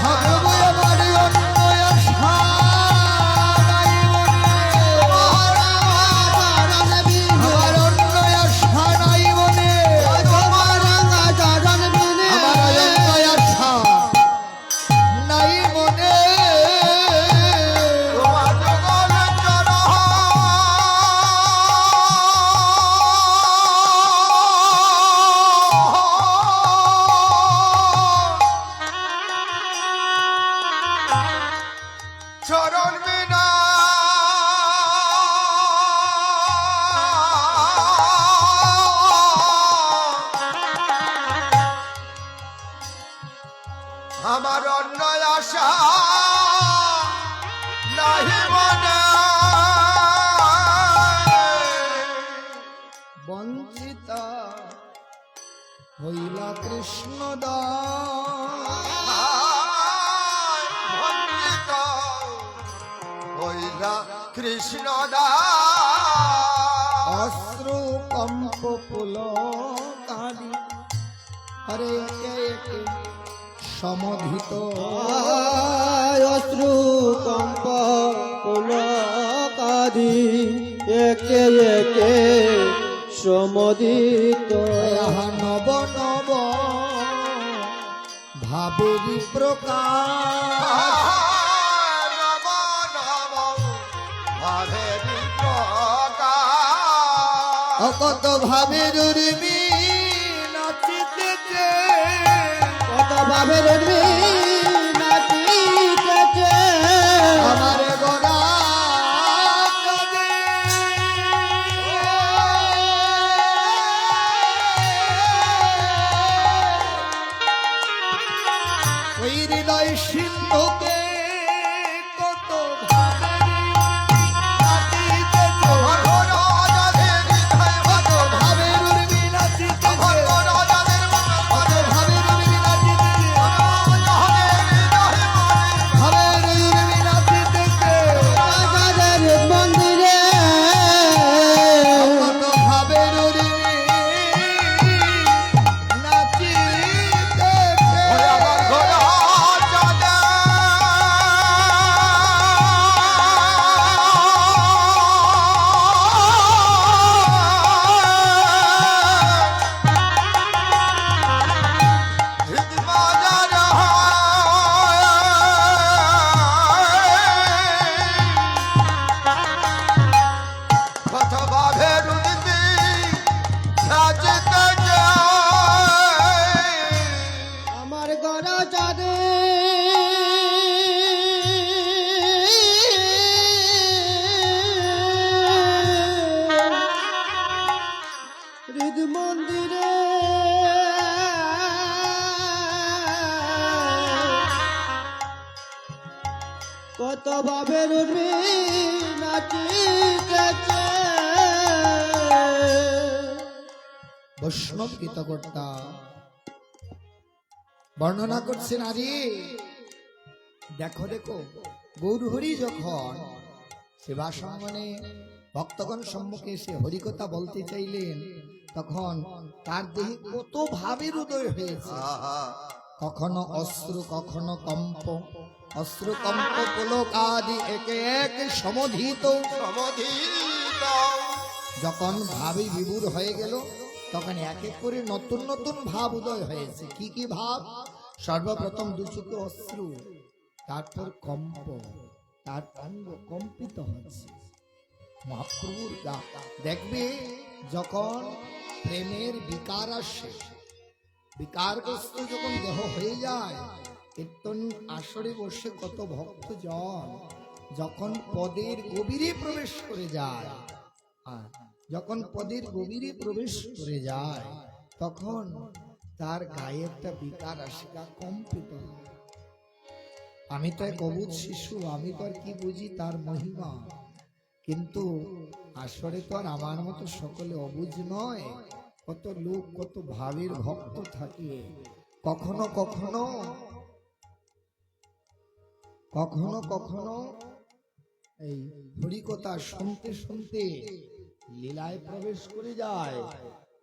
S1: ভাববো আমার অন্য আশা নাই মনে। আমার অন্য আশা নাই মনে। আমার অন্য আশা নাই মনে।
S2: তোমার যুগল চরণ বিনা আমার অন্য আশা নাহি মনে।
S1: বঞ্চিতা হইলা কৃষ্ণ দাস
S2: বঞ্চিত হইলা কৃষ্ণ দাস
S1: অশ্রু কম্প পুলকারি হরে একে একে সমধিত।
S3: অশ্রু কম্প পুলকাদি একে একে সমদিত।
S1: ইহা নব নব ভাবেরি প্রকাশ।
S2: নম নম ভাবেরি প্রকাশ
S1: অকত ভাবের উর্মি নাচিতেছে।
S3: কত ভাবের নাচিতেছে
S1: আমার গোরা কাঁদে। ওই হৃদয় সিন্ধুকে কত ভাবের উর্মি নাচিতেছে। ভাবের উর্মি নাচিতেছে। ভাবের উর্মি নাচিতেছে।
S3: রাজাদের মন্দিরে
S1: কত ভাবের উর্মি নাচিতেছে।
S3: আমার গড়া চাঁদে হৃদ মন্দিরে কত ভাবের উর্মি নাচিতেছে।
S1: বৈষ্ণব গীতকর্তা বর্ণনা করছেন আরে দেখো দেখো গৌরহরি যখন সেবাসঙ্গনে ভক্তগণ সম্মুখে এসে হরিকথা বলতে চাইলেন তখন তার দেহে কত ভাবের উদয় হয়েছে। কখনো অশ্রু কখনো কম্প, অশ্রু কম্প পুলক আদি একে এক সমধিত। যখন ভাবে বিভোর হয়ে গেল তখন এক এক করে নতুন নতুন ভাব উদয় হয়েছে। কি কি ভাব? সর্বপ্রথম দু চোখে অশ্রু, তারপর কম্প, তার অঙ্গ কম্পিত হচ্ছে মহাপ্রভুর গা। দেখবে যখন প্রেমের বিকার আসে, বিকারগ্রস্ত যখন দেহ হয়ে যায়, কীর্তন আসরে বসে কত ভক্তজন যখন পদের গভীরে প্রবেশ করে যায়, যখন পদের গভীরে প্রবেশ করে যায়, তখন তার গায়ে একটা বিকার আসে, গা কম্পিত হয়। আমি তো এক অবুঝ শিশু, আমি তো আর কি বুঝি তার মহিমা, কিন্তু আসলে তো আর আমার মতো সকলে অবুঝ নয়। কত লোক, কত ভাবের ভক্ত থাকে। কখনো কখনো কখনো কখনো এই হরিকথা শুনতে শুনতে লীলায় প্রবেশ করে যায়,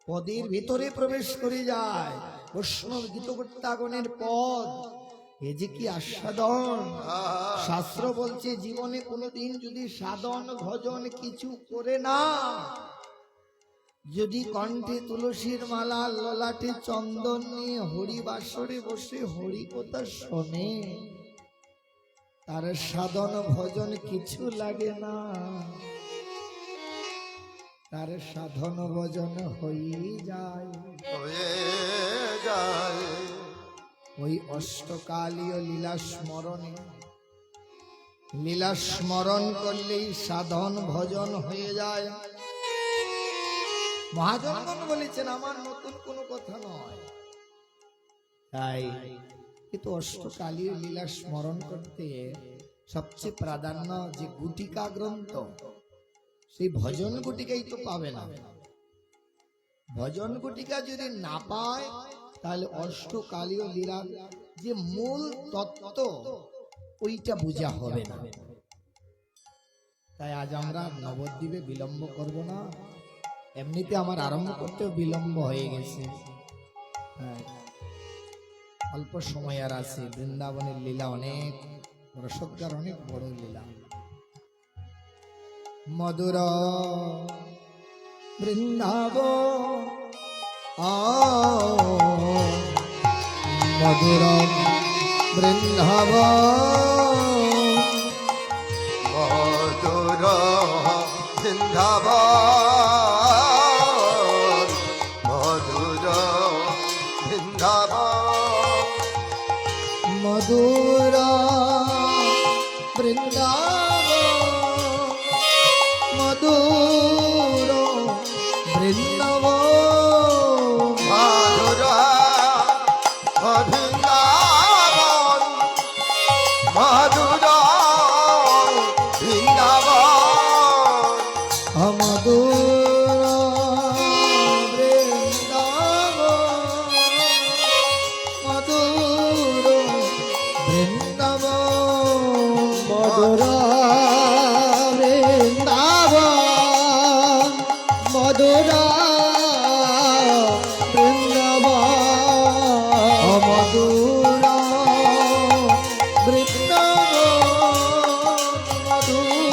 S1: পদের ভিতরে প্রবেশ করে যায়। বৈষ্ণব গীতকর্তাগণের পদ, এ যে কি আস্বাদন! শাস্ত্র বলছে জীবনে কোনোদিন যদি সাধন ভজন কিছু করে না, যদি কণ্ঠে তুলসীর মালা, ললাটে চন্দন নিয়ে হরি বাসরে বসে হরি কথা শোনে, তার সাধন ভজন কিছু লাগে না, তার সাধন ভজন হয়ে যায়।
S2: হয়ে যায়
S1: ওই অষ্টকালীয় লীলা স্মরণে, লীলা স্মরণ করলেই সাধন ভজন হয়ে যায়। মহাজনগণ বলেছেন, আমার নতুন কোনো কথা নয়। তাই কিন্তু অষ্টকালীয় লীলা স্মরণ করতে সবচেয়ে প্রাধান্য যে গুটিকা গ্রন্থ, সেই ভজন গুটিকাই তো পাবে না। ভজন গুটিকা যদি না পায়, তাহলে অষ্টকালীয় লীলার যে মূল তত্ত্ব ওইটা বোঝা হবে না। তাই আজ আমরা নবদ্বীপে বিলম্ব করব না। এমনিতে আমার আরম্ভ করতেও বিলম্ব হয়ে গেছে। হ্যাঁ, অল্প সময় আর আছে। বৃন্দাবনের লীলা অনেক রসজ্ঞার, অনেক বড় লীলা। মধুর বৃন্দাবন, মধুর বৃন্দাবন,
S2: মধুর বৃন্দাবন, মধুর বৃন্দাবন,
S1: মধুর বৃন্দাবন, মধুর বৃন্দাবন,
S2: মধুর বৃন্দাবন, মধুর বৃন্দাবন,
S1: মধুর বৃন্দাবন, মধুর বৃন্দাবন,
S3: মধুর বৃন্দাবন, মধুর বৃন্দাবন,
S1: মধুর বৃন্দাবন, মধুর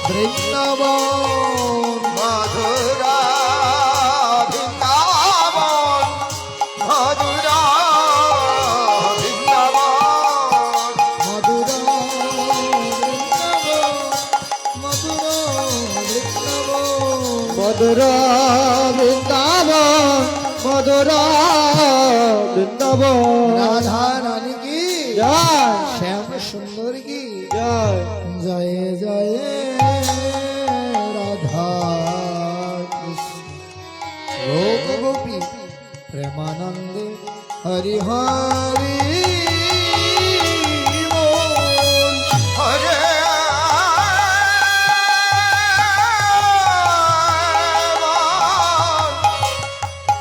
S1: বৃন্দাবন,
S2: মধুর বৃন্দাবন, মধুর বৃন্দাবন,
S1: মধুর বৃন্দাবন, মধুর বৃন্দাবন,
S3: মধুর বৃন্দাবন,
S1: রাধা রানী কি
S3: জয়,
S1: শ্যাম সুন্দর কি
S3: জয়,
S1: জয় জয় রাধা কৃষ্ণ রোগ গোপী প্রেমানন্দে হরি হরি বল।
S2: হরে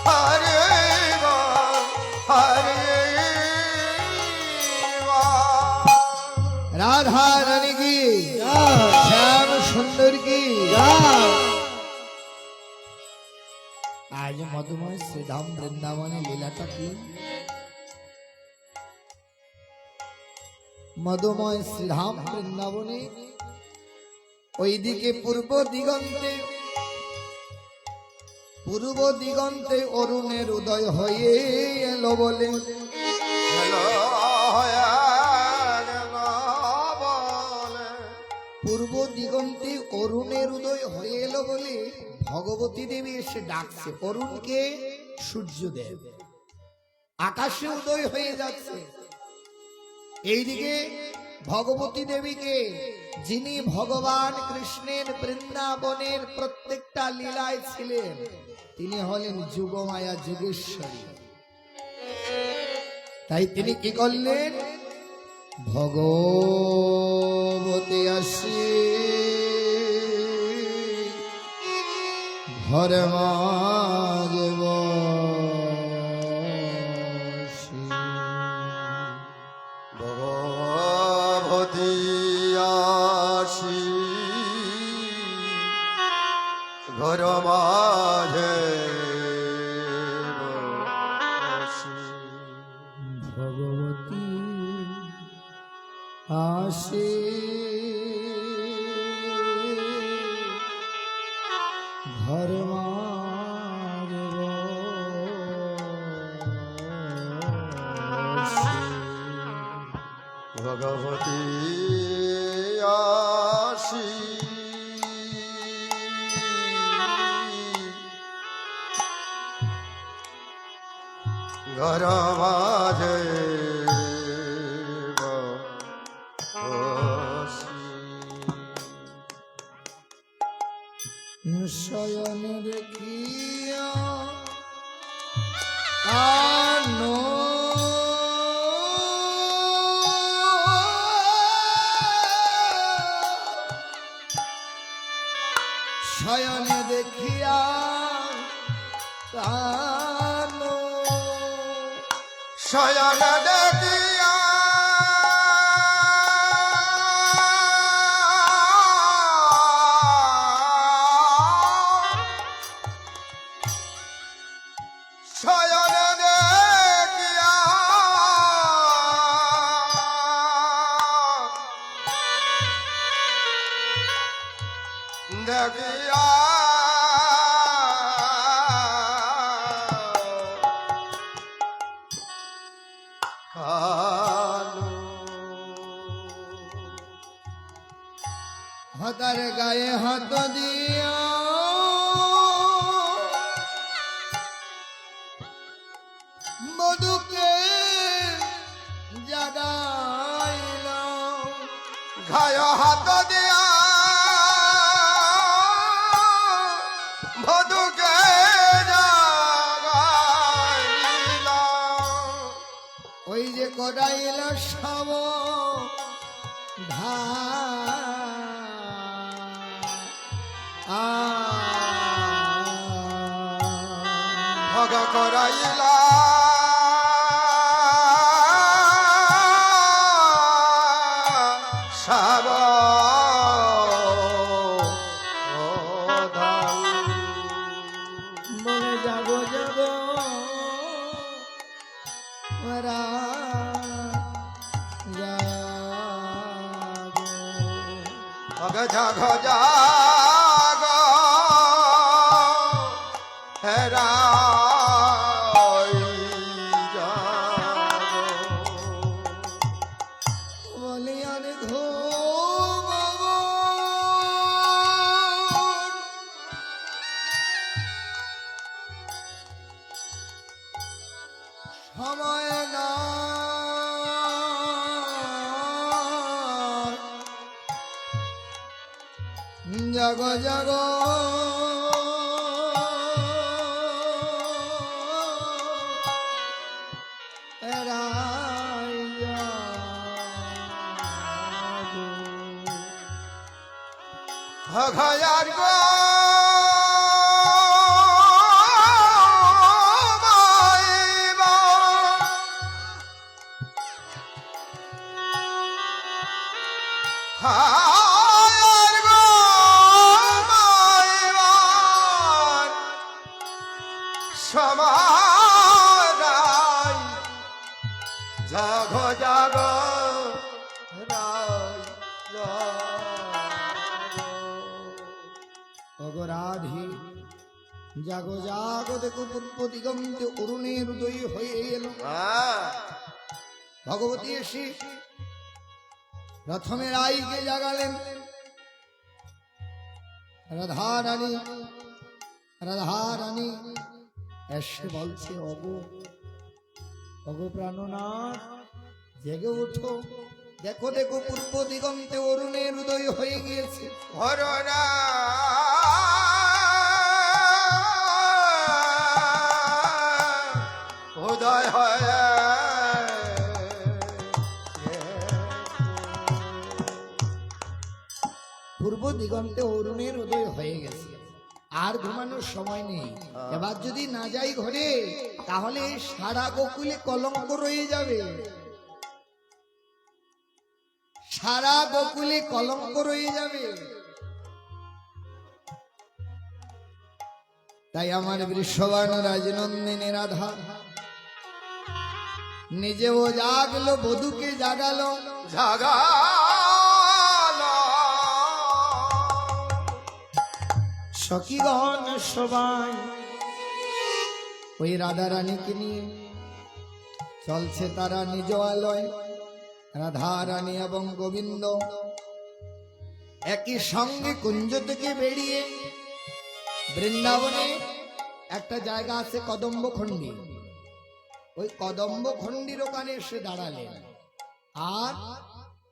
S2: হরে হরে
S1: রাধা রানী কি
S3: জয়,
S1: শ্যাম সুন্দর কি
S3: জয়।
S1: আজ মধুময় শ্রীধাম বৃন্দাবনে লীলাটা কি? মধুময় শ্রীধাম বৃন্দাবনে ওইদিকে পূর্ব দিগন্তে পূর্ব দিগন্তে অরুণের উদয় হয়ে এলো বলে
S2: হ্যালো হয়া গেল বলে
S1: পূর্ব দিগন্তে অরুণের উদয় হয়ে এলো বলে ভগবতী দেবী এসে ডাকছে। অরুণকে সূর্যদেব আকাশে উদয় হয়ে যাচ্ছে। এইদিকে ভগবতী দেবীকে, যিনি ভগবান কৃষ্ণের বৃন্দাবনের প্রত্যেকটা লীলায় ছিলেন, তিনি হলেন যুগমায়া যোগেশ্বরী। তাই তিনি কি করলেন? ভগবতী আসি ঘরে মাঝে বসি।
S2: ভগবতী আসি ঘর মাঝে বসি।
S1: ভগবতী আসে ঘর মাঝে বসি।
S2: ভগবতী আসি ঘর মাঝে বসি।
S1: শয়ন দেখিয়া কানো শয়ন দেখিয়া কানো
S2: শয়ন দেখিয়া শয়ন দেখিয়া দেখিয়া
S1: হাতার গায়ে হাত দিয়া মধুকে জাগাইল।
S2: ঘায় হাত দিয়া মধুকে জাগাইলা।
S1: ওই যে করাইল সব
S2: ভগ করাইলা সব
S1: বলে যাব যাব
S2: ভগ জাগ জাগ হেরা
S1: বলি আর ঘুম সময় না জাগ জাগ
S2: ভগয়ার গো হায়ার গো মাইবার সমারাই জাগ জাগ রাই
S1: জাগো জাগো দেখো পূর্ব দিগন্তে অরুণের উদয় হয়ে এলো। ভগবতী এসে প্রথমে রাইকে জাগালেন। রাধা রানী এসে বলছে, অগো অগো প্রাণনাথ, জেগে ওঠো, দেখো দেখো পূর্ব দিগন্তে অরুণের উদয় হয়ে গিয়েছে।
S2: হরনা উদয় হয়
S1: পূর্ব দিগন্তে অরুণের উদয় হয়ে গেছে, আর ঘুমানোর সময় নেই। এবার যদি না যাই ঘরে, তাহলে সারা গোকুলে কলঙ্ক রয়ে যাবে, সারা গোকুলে কলঙ্ক রয়ে যাবে। তাই আমার বৃষবান রাজনন্দিনী রাধা নিজেও জাগলো, বধূকে জাগালো।
S2: জাগালো
S1: সখীগণ সবাই ওই রাধা রানীকে নিয়ে চলছে তারা নিজ আলয়। রাধা রানী এবং গোবিন্দ একই সঙ্গে কুঞ্জ থেকে বেরিয়ে বৃন্দাবনে একটা জায়গা আছে কদম্ব খণ্ডী, ওই কদম্ব খণ্ডির ওখানে এসে দাঁড়ালেন। আর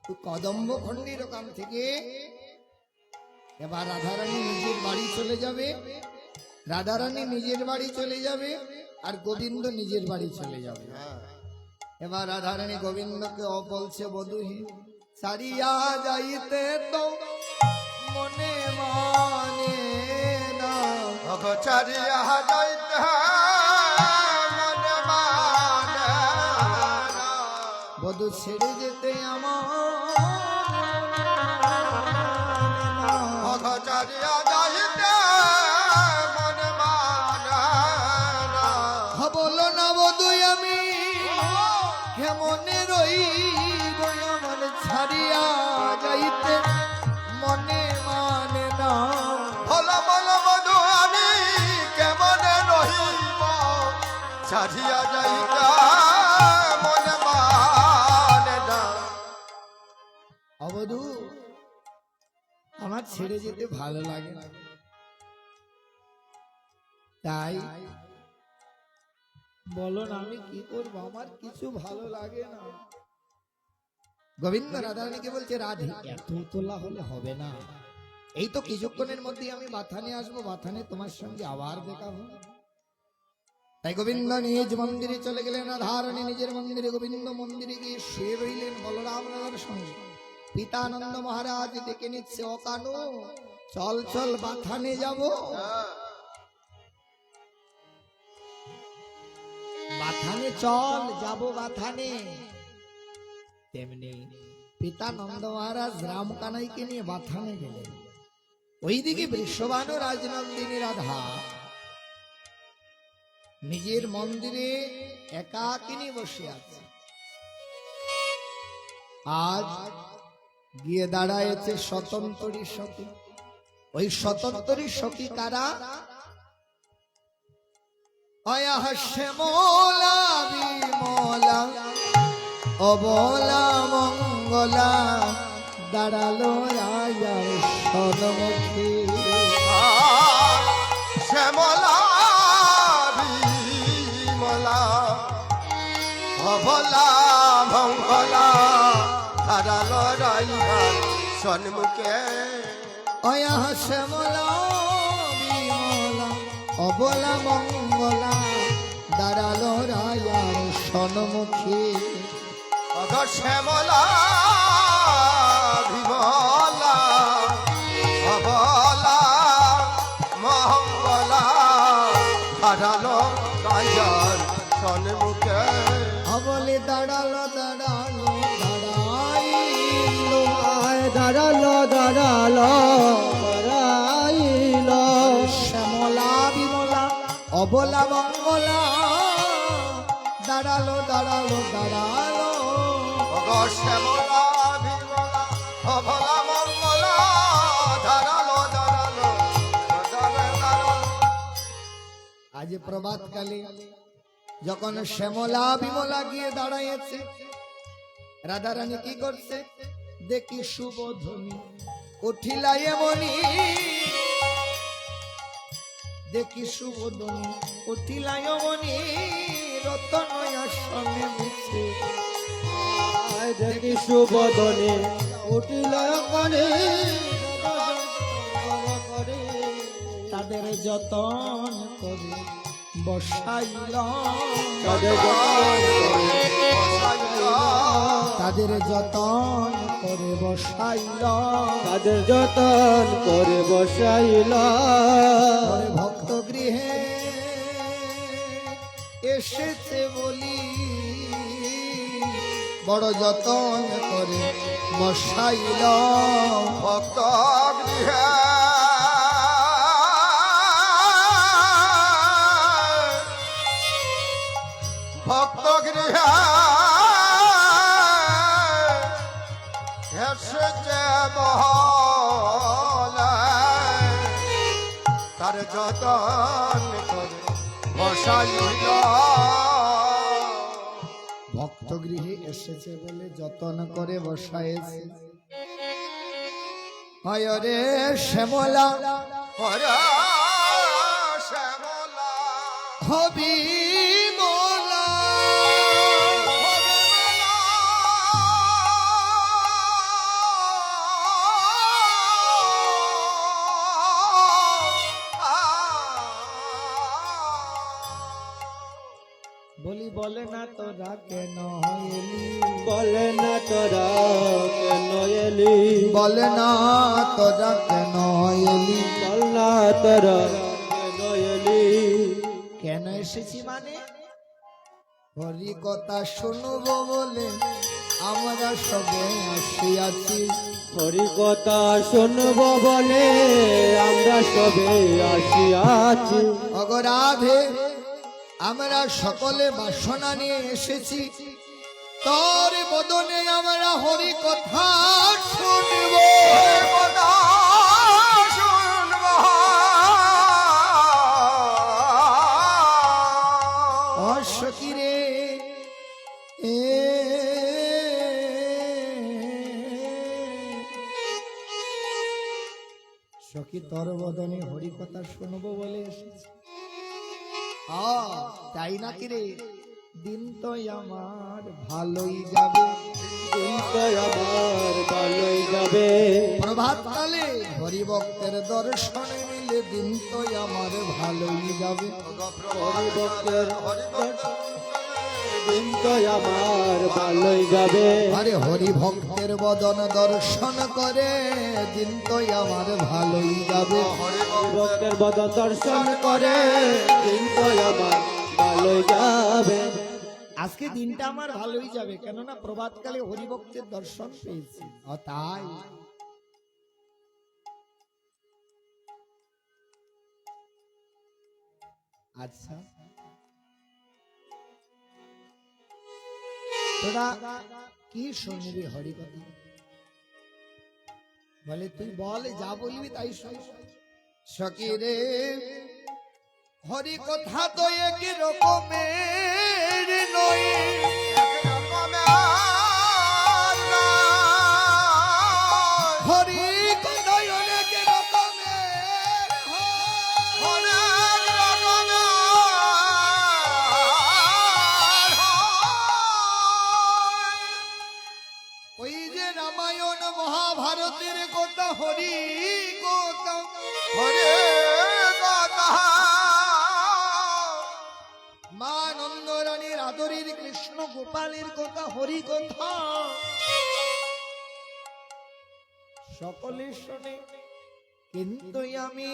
S1: ওই কদম্ব খণ্ডির ওখান থেকে এবার রাধারানী নিজের বাড়ি চলে যাবে, রাধারানী নিজের বাড়ি চলে যাবে, আর গোবিন্দ নিজের বাড়ি চলে যাবে। এবার রাধারানী গোবিন্দকে বলছে, বধূহি ছাড়িয়া যাইতে তো মনে মানে না,
S2: ছাড়িয়া যাইতে মনে মানে না,
S1: বধূ ছেড়ে যেতে আমার
S2: ছাড়িয়া যাইতে মনে মানে না।
S1: বলো না বধূ আমি কেমনে রইব, আমার ছাড়িয়া যাইতে মনে মানে না।
S2: বলো বলো বধু আমি কেমনে রহিব, ছাড়িয়া যাইতে মনে মানে না।
S1: অবধূ আমার ছেড়ে যেতে ভালো লাগে না, তাই বলো না আমি কি করব, আমার কিছু ভালো লাগে না। গোবিন্দ রাধারানীকে বলছে, রাধে এত তোলা হলে হবে না, এই তো কিছুক্ষণের মধ্যে আমি বাথানে আসবো, বাথানে তোমার সঙ্গে আবার দেখা হবে। তাই গোবিন্দ নিজ মন্দিরে চলে গেলেন, রাধারানী নিজের মন্দিরে, গোবিন্দ মন্দিরে গিয়ে শুয়ে রইলেন বলরাম রাধার সঙ্গে। পিতানন্দ মহারাজ ডেকে নিচ্ছে, অকানো চল চল বাথানে যাব। বাথানে চল, যাব বাথানে। তেমনি পিতানন্দ মহারাজ রামকানাইকে নিয়ে বাথানে গেলেন। ওইদিকে বৃষবান রাজনন্দিনী রাধা নিজের মন্দিরে একাকিনী বসে আছে। আজ গিয়ে দাঁড়ায়েছে স্বতন্ত্রী সখী। ওই স্বতন্ত্রী সখী কারা? অয়া শ্যামলা বিমলা অবলা মঙ্গলা দাঁড়ালো রাজার সন্মুখে।
S2: শ্যামলা বিমলা অবলা মঙ্গলা দাঁড়ালো রাজার সন্মুখে।
S1: অয়া শ্যামলা বিমলা অবলা মঙ্গলা দাঁড়ালো রাজার সন্মুখে।
S2: শ্যামলা বিমলা অবলা মঙ্গলা দাঁড়ালো রাজার সন্মুখে।
S1: বলে দাঁড়ালো দাঁড়ালো দাঁড়াইলো, দাঁড়ালো দাঁড়ালো দাঁড়াইলো। শ্যামলা বিমলা অবলা মঙ্গলা দাঁড়ালো দাঁড়ালো দাঁড়ালো।
S2: শ্যামলা বিমলা অবলা মঙ্গলা দাঁড়ালো দাঁড়ালো দাঁড়ালো।
S1: আজ প্রভাত কালে যখন শ্যামলা বিমলা গিয়ে দাঁড়াইছে, রাধারানী কি করছে? দেখি শুভ ধ্বনি উঠিলা এমনি, দেখি শুভ ধ্বনি উঠিলা এমনি, রতন আসনে বসে।
S3: আয় দেখি সুবদনে উঠিল করে
S1: তাদের যতন করে বসাইল, তাদের যতন করে বসাইল,
S3: তাদের যতন করে বসাইল।
S1: পরে ভক্ত গৃহে এসেছে বলি বড় যতন করে বসাইল।
S2: ভক্ত গৃহে ভক্ত গৃহে এসেছে বহলে, তার যতন করে বসাইল।
S1: ভক্ত গৃহে এসেছে বলে যতন করে বসাইছে। হয় রে শ্যামলা
S2: হরে শ্যামলা
S1: হবি মোলা, বলি বলে না তোরা কেন এলি,
S3: বলে না তোরা কেন এলি,
S1: বলে না তোরা কেন এলি।
S3: বল না তোরা কেন এলি।
S1: কেন এসেছি মানে হরি কথা শুনবো বলে আমরা সবে আসিয়াছি।
S3: হরি কথা শুনব বলে আমরা সবে আসিয়াছি।
S1: অগরাধে আমরা সকলে বাসনা নিয়ে এসেছি, তোর বদনে আমরা হরি কথা শুনব। অসকিরে এ সখী তোর বদনে হরি কথা শুনবো বলে এসেছি। তাই নাকি রে, দিন তো আমার ভালোই যাবে,
S3: দিন তো আমার ভালোই যাবে।
S1: প্রভাত কালে হরি ভক্তের দর্শনে মিলে দিন তো আমার ভালোই যাবে।
S3: হরি ভক্তের দিন তো আমার ভালোই যাবে।
S1: আরে হরি ভক্তের বদন দর্শন করে দিন তো আমার ভালোই যাবে।
S3: হরি ভক্তের বদন দর্শন করে দিন তো আমার ভালোই যাবে।
S1: আজকে দিনটা আমার ভালোই যাবে, কেননা প্রভাতকালে হরিভক্তের দর্শন পেয়েছি। তাই আচ্ছা তোরা কি শুনবি হরি কথা? বলে তুই বল, যা বলবি তাই শুন। সখী রে হরি কথা তো একই রকমের নয়, হরি কথা অনেক রকমের ওই যে রামায়ণ মহাভারতের কথা হরি কথা,
S2: হরে কথা
S1: মা নন্দরানীর আদরের কৃষ্ণ গোপালের কথা হরি কথা, সকলে শোনে। কিন্তু আমি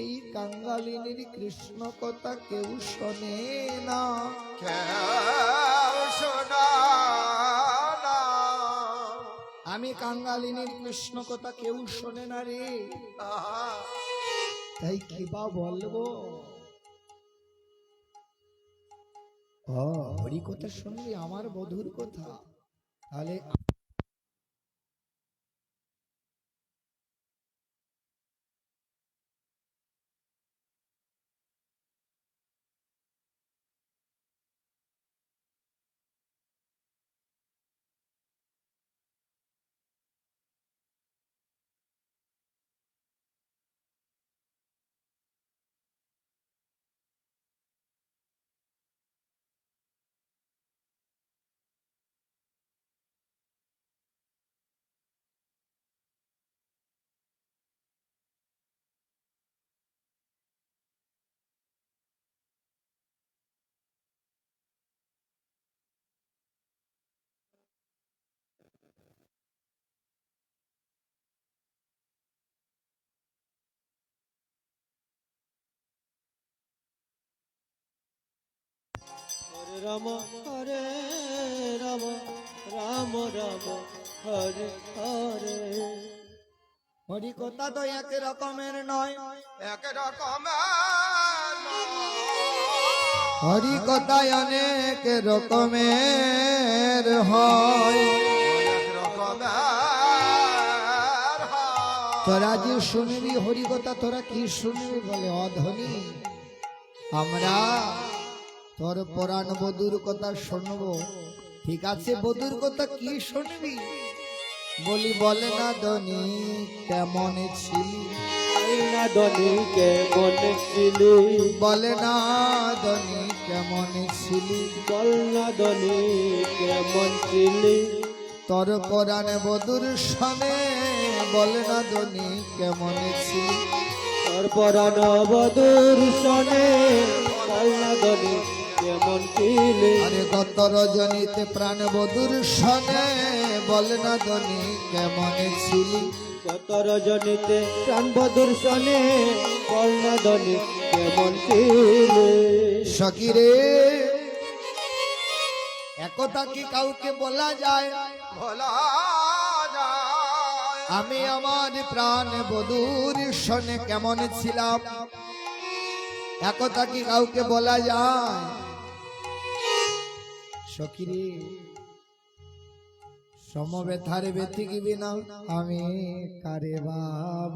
S1: এই কাঙ্গালিনীর কৃষ্ণ কথা কেউ শোনে না।
S2: কেউ শোনা না।
S1: আমি কাঙ্গালিনীর কৃষ্ণ কথা কেউ শোনে না রে,
S2: আহা,
S1: তাই কি বা বলবো। হরি কথা শুনলি আমার বধুর কথা, তাহলে
S3: রাম হরে রাম রাম রাম হরে হরে।
S1: হরি কথা তো এক রকমের নয়,
S2: এক রকম
S1: হরি কথায় অনেক রকমের হয়।
S2: অনেক রকম
S1: তোরা যে শুনবি হরি কথা, তোরা কি শুনবি বলে অধনী? আমরা তোর পুরাণ বধুর কথা শুনবো। ঠিক আছে, বধুর কথা কি শুনবি? বলি বলে না ধনী কেমন ছিলি,
S3: না ধনী কেমন ছিলি,
S1: বলে না ধনী কেমন ছিলি,
S3: বল না ধনী কেমন ছিলি,
S1: তোর পুরাণ বধুর সনে বলে না ধনী কেমন ছিলি।
S3: তোর পরাণ বধুর সনে বল না ধনী কেমন ছিলি।
S1: আরে গত রজনীতে প্রাণ বধুর সনে বলে না ধনী কেমন ছিলি।
S3: কত রজনীতে প্রাণ বধুর সনে বল না ধনী কেমন ছিলি।
S1: সকিরে একথা কি কাউকে বলা যায়?
S2: ভোলা যায়।
S1: আমি আমার প্রাণ বধুর সনে কেমন ছিলাম, একথা কি কাউকে বলা যায়? সকিরে সমবেথার ব্যতিকি না আমি কারে বা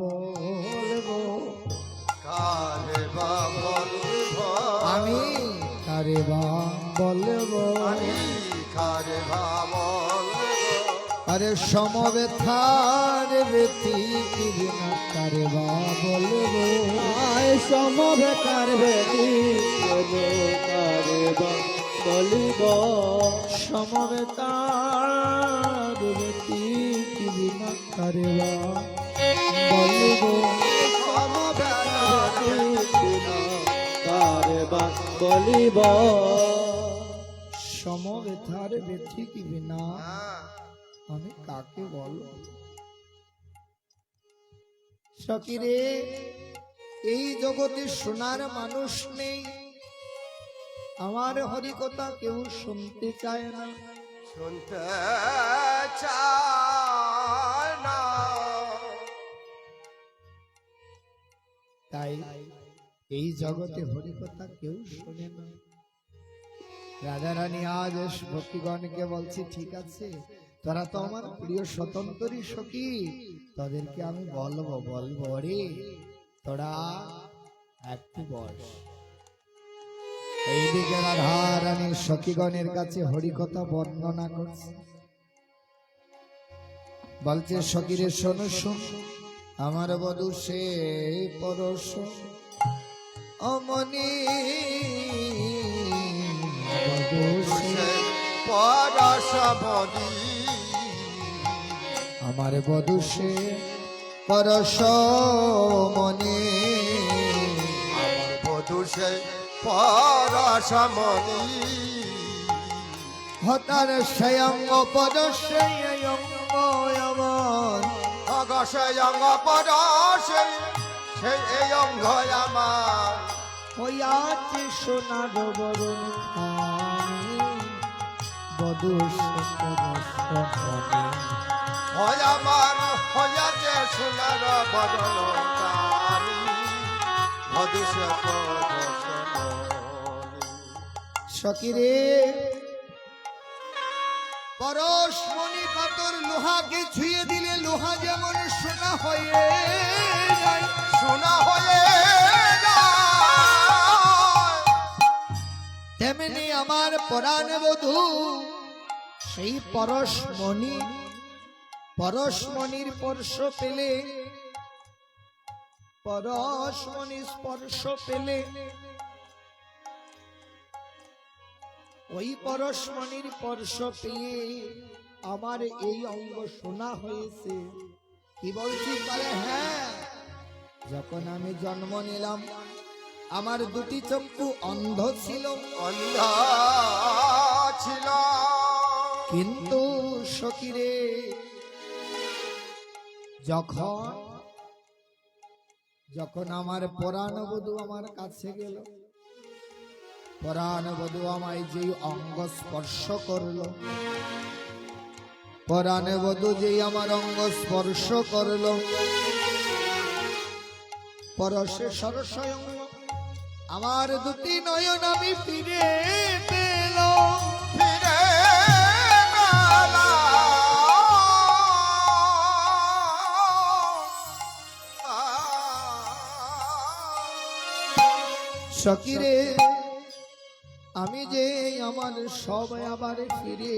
S1: বলবো,
S2: কারে বা বলবো,
S1: আমি কারে বা বলবো।
S2: আমি কারে বা বলবো,
S1: আরে সমবেথার ব্যতিকি না কারে বা বলবো।
S3: আয় সমবেতার বেদি কারে বা বলিব।
S1: সমবেতার ব্যতিকি না কারে বা বলবো।
S3: কারে বা বলিব।
S1: সমবেথার ব্যতিকি বিনা
S2: হ্যাঁ,
S1: আমি কাকে বলবো? সকিরে এই জগতে শোনার মানুষ নেই, আমার হরি কথা কেউ শুনতে চায় না।
S2: শুনতে চায় না।
S1: তাই এই জগতে হরি কথা কেউ শোনে না। রাজা রানী আজ ভক্তিগণকে বলছি, ঠিক আছে তোরা তো আমার প্রিয় স্বতন্ত্রী সখী, তোদেরকে আমি বলবো বলবো রে, তোরা একটু বস। এইদিকে রাধা রানী সখীগণের কাছে হরিকথা বর্ণনা করছে, বলছে সখীরে শোনো শোন, আমার বধূ সে পরশ অমনি, বধূ সে
S2: পরশমণি,
S1: আমার বধূ সে পরশ মনি,
S2: আমার বধূ সে পরশমণি,
S1: হতার স্বয়ং পরশে আমার,
S2: অগসে অঙ্গ পরশে সেই অঙ্গ আমার,
S1: হইয়াছে সোনার বরণ খানি, বধূ সে পরশ মনি।
S2: হয় আমার হইয়াছে সোনার বদন কারি, বধূ সে পরশমণি।
S1: সকিরে পরশমণি পাথর লোহাকে ছুঁয়ে দিলে লোহা যেমন সোনা হয়ে যায়,
S2: সোনা হয়ে যায়,
S1: তেমনি আমার পরাণ বধূ সেই পরশমণি, পরশমণির স্পর্শ পেলে, পরশমণির স্পর্শ পেলে, ওই পরশমণির স্পর্শ পেয়ে আমার এই অঙ্গ সোনা হয়েছে। কি বলছিস? বলে হ্যাঁ, যখন আমি জন্ম নিলাম আমার দুটি চক্ষু অন্ধ ছিল,
S2: অন্ধ ছিল,
S1: কিন্তু সকিরে যখন যখন আমার পরাণ বধূ আমার কাছে গেল, পরাণ বধূ আমায় যেই অঙ্গ স্পর্শ করলো, পরাণ বধূ যেই আমার অঙ্গ স্পর্শ করলো, পরশে সরস্বয়ং আমার দুটি নয়ন আমি ফিরে পেল।
S2: ফিরে মেলা
S1: সকিরে আমি যে আমার সব আবার ফিরে,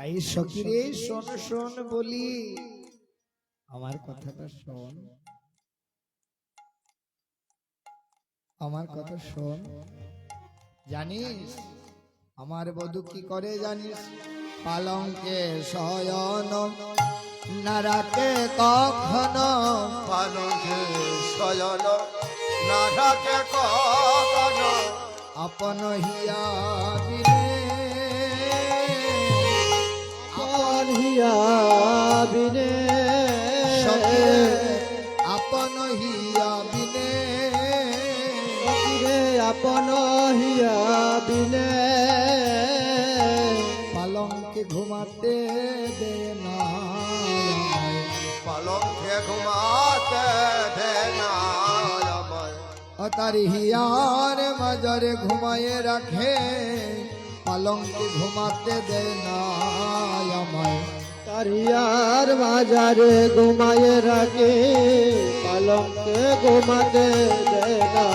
S1: এই সকিরে শোন শোন বলি, আমার কথাটা শোন, আমার কথা শোন। জানিস আমার বধূ কি করে জানিস? পালঙ্কে শয়ন না রাখে কখনো,
S2: পালকে শয়ন না রাখে কখনো,
S1: আপন হিয়া বিনে,
S3: আপন হিয়া বিনে
S1: সখিরে আপন হিয়া বিনে,
S3: সখিরে আপন হিয়া বিনে
S1: পালঙ্কে ঘুমাতে দে না,
S2: পালকে ঘুমাতে দে না আমায়,
S1: ও তার হিয়ার মাজারে ঘুমায়ে রাখে, পালঙ্কে ঘুমাতে দে না আমায়।
S3: তারিয়ার বাজারে ঘুমায়ে রাখে, পালঙ্কে ঘুমাতে দে না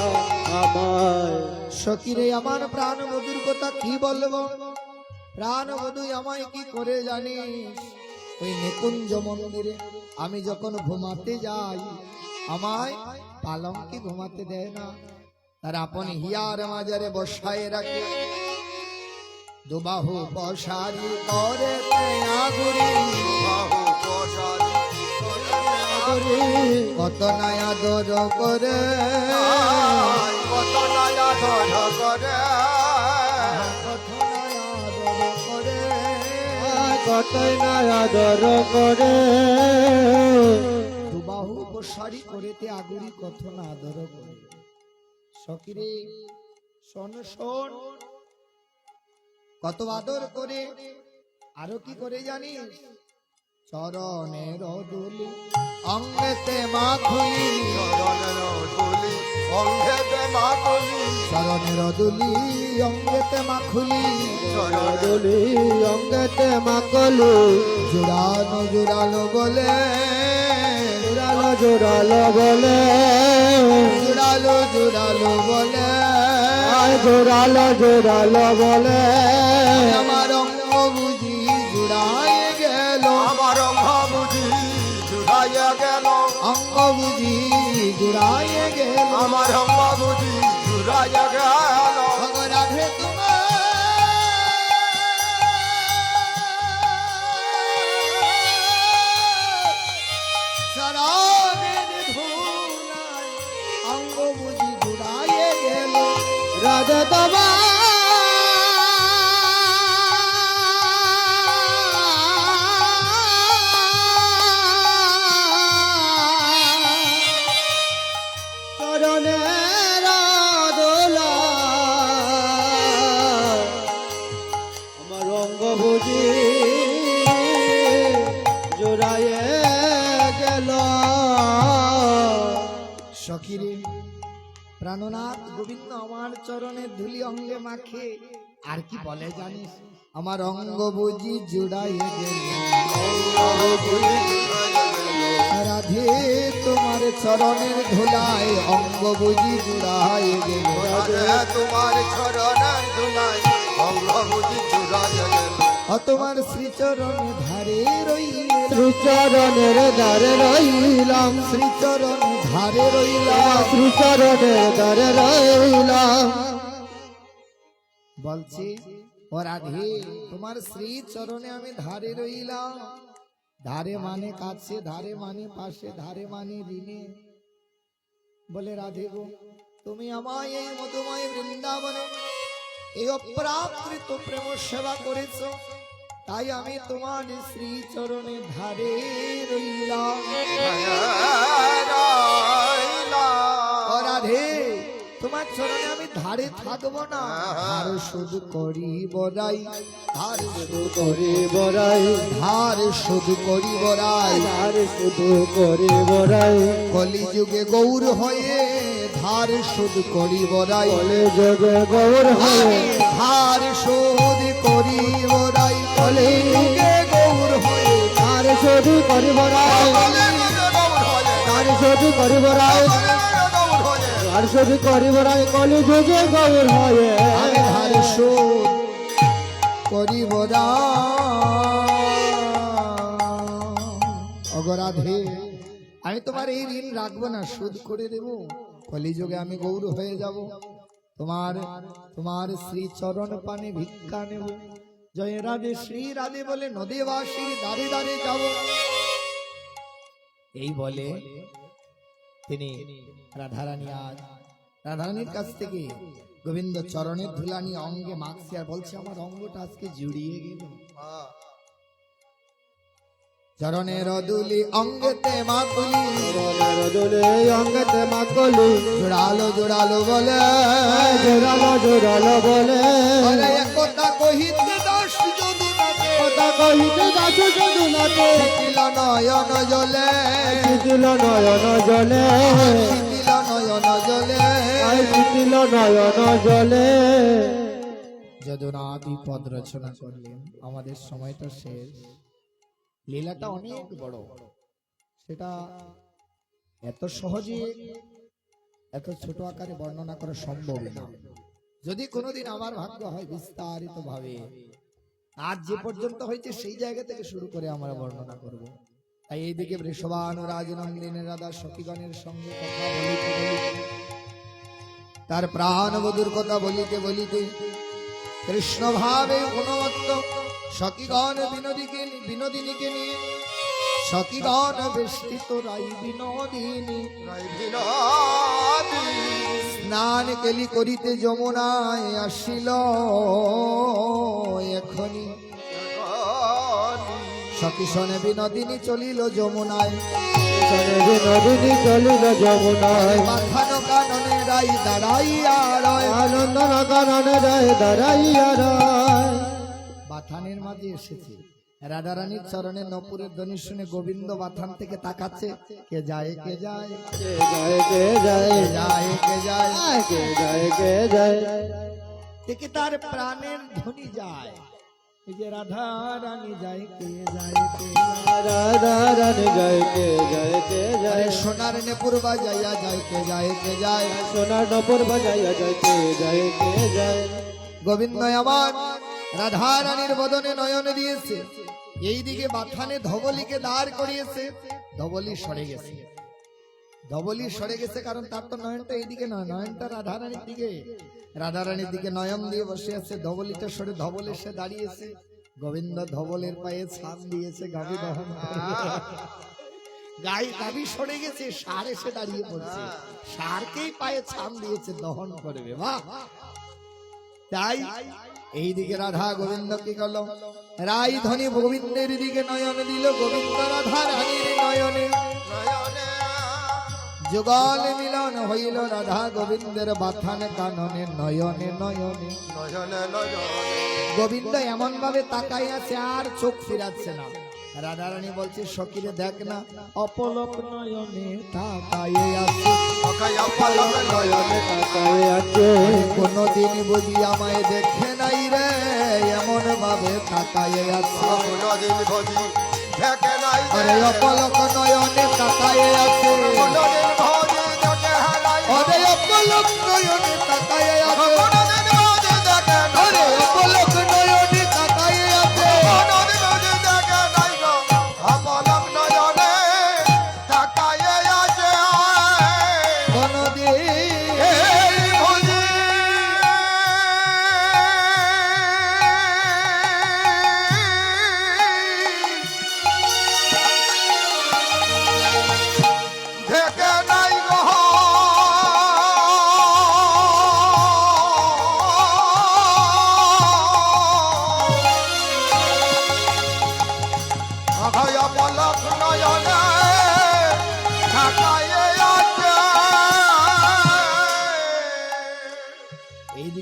S3: আমায়।
S1: সকিরে আমার প্রাণ বধুর কথা কি বলবো? প্রাণ বধু আমায় কি করে জানিস? ওই নিকুঞ্জ মন্দিরে আমি যখন ঘুমাতে যাই, আমায় পালঙ্কে ঘুমাতে দেয় না, তার আপন হিয়ার মাজারে বসায় রাখে, দুবাহু বসারি করে আগুরি,
S2: বাহু প্রসারী
S1: কত নয়া দর করে,
S2: কত নয়া ধর করে,
S1: কত নয়া দর করে,
S3: কতই না আদর করে,
S1: দুবাহু বসারি করেতে আগুরি কত না আদর করে। সকিরে শোন শোন, কত আদর করে, আরো কি করে জানিস? চরণের দুলি অঙ্গেতে মাখুলি,
S2: চরণের ধুলি অঙ্গেতে মাখুলি,
S1: চরণের দুলি অঙ্গেতে মাখুলি,
S3: দলি অঙ্গতে মাকলু,
S1: জোড়ানো জোড়ালো বলে,
S3: জোরালো জোরালো বলে,
S1: জোড়ালো জোড়ালো বলে,
S3: আয় জোরালো জোরালো বলে,
S1: আমার অঙ্গ বুঝি জুড়ায় গেল,
S2: আমার বুঝি জুড়াইয়া গেল,
S1: অঙ্গ বুঝি জুড়ায় গেল,
S2: আমার বুঝি জুড়াইয়া গেল,
S1: রাধে তোমার চরণের ধুলায় অঙ্গ বুঝি জুড়ায় গেল,
S3: রাধে তোমার চরণের দোলা আমার অঙ্গ বুঝি জোড়ায়ে গেল।
S1: সখিরে প্রাণনাথ গোবিন্দ আমার চরণের ধুলি অঙ্গে মাখে, আর কি বলে জানিস? আমার অঙ্গ বুঝি জুড়ায় গেল, রাধে তোমার চরণের ধুলায় অঙ্গ বুঝি জুড়ায় গেল,
S2: তোমার চরণের ধুলাই অঙ্গ বুঝি জুড়াইয়া গেল,
S1: তোমার শ্রীচরণ ধারে রইলাম,
S3: শ্রীচরণের দ্বারে রইলাম,
S1: শ্রীচরণ ধারে রইলাম,
S3: শ্রীচরণের দ্বারে রইলাম।
S1: বলছি ও রাধে তোমার শ্রীচরণে আমি ধারে রইলাম, ধারে মানে কাছে, ধারে মানে পাশে, ধারে মানে ঋণে। বলে রাধে গো তুমি আমায় এই মধুময় বৃন্দাবনে এই অপ্রাকৃত প্রেম সেবা করেছ, তাই আমি তোমার শ্রীচরণে ধারে রইলাম।
S2: রা
S1: তোমার চরণে আমি ধারে থাকবো না, ধার শুধু করি বড়াই, ধার
S3: শুধু করি বড়াই,
S1: ধার শুধু করি বড়াই,
S3: আর শুধু করি বড়াই,
S1: কলিযুগে গৌর হয়ে ধার শুধু করি বড়াই,
S3: কলে যোগে গৌর হয়ে
S1: ধার শুধু করি বড়াই, কলিযুগে গৌর হয়ে
S3: আর শুধু করি বড়াই, আর শুধু করি বড়াই, আর শুধু করি বড়াই, কলে যোগে গৌর হয়ে
S1: আমি ধার শোধ করি বড়াই। অগরাধে আমি তোমার এই ঋণ রাখবো না, শোধ করে দেব, কলিযুগে আমি গৌর হয়ে যাব, তোমার তোমার শ্রী চরণ পানে ভিক্ষা নেব, জয় রাধে শ্রী রাধে বলে নদীবাসীর দাঁড়ে দাঁড়ে যাব। এই বলে তিনি রাধারানী আজ রাধারানীর কাছ থেকে গোবিন্দ চরণের ধুলানি অঙ্গে মাখছে আর বলছে আমার অঙ্গটা আজকে জুড়িয়ে গেল। চরণের দুলি অঙ্গেতে মাকুলি,
S3: চরণের দোলে অঙ্গতে মাকলি,
S1: জোড়ালো জোড়ালো বলে,
S3: জোরালো জোরালো বলে,
S1: বলে একতা কহিতে দাস যদুনাথে,
S3: কথা কহিতে দাস যদুনাথে,
S1: শিথিল নয়ন জলে,
S3: শিথিল নয়ন জলে,
S1: শিথিল নয়ন জলে,
S3: আয় শিথিল নয়ন জলে।
S1: যদুনাথ এই পদ রচনা করলেন। আমাদের সময়টা শেষ, লীলাটা অনেক বড়, সেটা এত সহজে এত ছোট আকারে বর্ণনা করা সম্ভব না। যদি কোনোদিন আমার ভাগ্য হয় বিস্তারিত ভাবে আজ যে পর্যন্ত হয়েছে সেই জায়গা থেকে শুরু করে আমরা বর্ণনা করব। তাই এইদিকে বৃষবান ও রাজনন্দিনের রাধা সখীগণের সঙ্গে কথা বলিতে বলিতে, তার প্রাণ বধুর কথা বলিতে বলিতে কৃষ্ণ ভাবে উন্মত্ত সখীগণ বিনোদিনীকে নিয়ে, সখীগণ বেষ্টিত রাই বিনোদিনী স্নান কেলি করিতে যমুনায় আসিল এখনি, সখী শোনে বিনোদিনী চলিল যমুনায়,
S3: বিনোদিনী চলিল যমুনায়,
S1: মাথানো কাননে রাই দাঁড়াইয়া রয়,
S3: আনন্দন কাননে রায় দাঁড়াইয়া রায়।
S1: বাথানের মাঝে এসেছে, রাধারানীর চরণে নপুরের ধ্বনি শুনে গোবিন্দ বাথান থেকে তাকাচ্ছে, কে যায় কে যায়,
S3: কে যায় কে যায়,
S1: কে যায় কে যায়,
S3: কে যায় কে যায়,
S1: থেকে তার প্রাণের ধ্বনি যায়, এই যে রাধা রানী যায় কে যায় কে যায়,
S3: রাধা রানী যায় কে যায় কে যায়,
S1: আরে সোনার নেপুর বাজাইয়া যায় কে যায় কে যায়,
S3: সোনার নপুর বাজাইয়া যায় কে যায় কে যায়।
S1: গোবিন্দ আমার রাধা রানীর বদনে নয়ন দিয়েছে, এইদিকে বাথানে ধবলিকে দাঁড় করিয়েছে, ধবলি সরে গেছে, ধবলি সরে গেছে কারণ তার তো নয়নটা এইদিকে নয়, নয়নটা রাধারানীর দিকে, রাধারানীর দিকে নয়ন দিয়ে বসে আছে, ধবলিটা সরে ধবল এসে দাঁড়িয়েছে, গোবিন্দ ধবলের পায়ে ছাপ দিয়েছে, গাভী দহন করবে। গাই গাভী সরে গেছে, ষাঁড় এসে দাঁড়িয়ে পড়ছে, ষাঁড়কেই পায়ে ছাপ দিয়েছে, দহন করবে। বাহ! তাই এইদিকে রাধা গোবিন্দ কি করলো, রাই ধনী গোবিন্দের দিকে নয়ন দিল, গোবিন্দ রাধা রানীর নয়নে যুগল মিলন হইল, রাধা গোবিন্দের বাথান কাননে নয়নে নয়নে, গোবিন্দ এমন ভাবে তাকাই আছে আর চোখ ফিরাচ্ছে না। রাধারানী বলছে সখীরে দেখ না, অপলক নয়নে তাকাই আছে,
S3: নয়নে তাকায় আছে,
S1: কোনদিন বুঝি আমায় দেখে নাই রে, এমন ভাবে তাকাই আছে, আরে অপলক নয়নে তাকাই আছে, আরে অপলক নয়নে তাকাই আছে, আরে অপলক নয়নে তাকাই আছে,
S2: দেখে নাই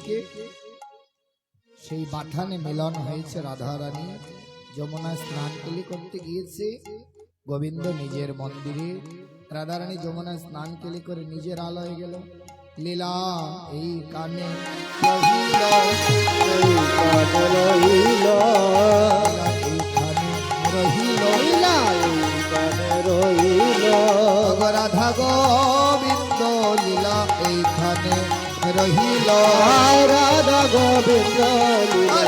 S1: যেদিকে সেই বাথানে মিলন হয়েছে রাধা রানী যমুনা স্নান কেলি করতে গিয়েছে গোবিন্দ নিজের মন্দিরে রাধা রানী যমুনা স্নান কেলি করে নিজের আলয়ে গেল লীলা এই কানে রহিল
S3: রহিল
S1: এইখানে রহিল
S3: লীলা এইখানে রহিল
S1: রাধা গোবিন্দ লীলা এইখানে রহিল
S3: রাধা গোবিন্দ লীলা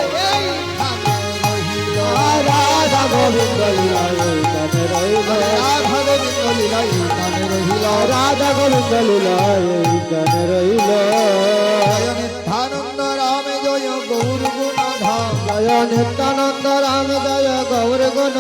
S1: এইখানে রহিল
S3: রাধা গোবিন্দ লীলা এইখানে রহিল
S1: রাধা গোবিন্দ লীলা এইখানে রহিল
S3: রাধা গোবিন্দ লীলা এইখানে রহিল
S1: জয় নিত্যানন্দ রাম জয় গৌর গুণধাম
S3: জয় নিত্যানন্দ রাম জয় গৌর গুণ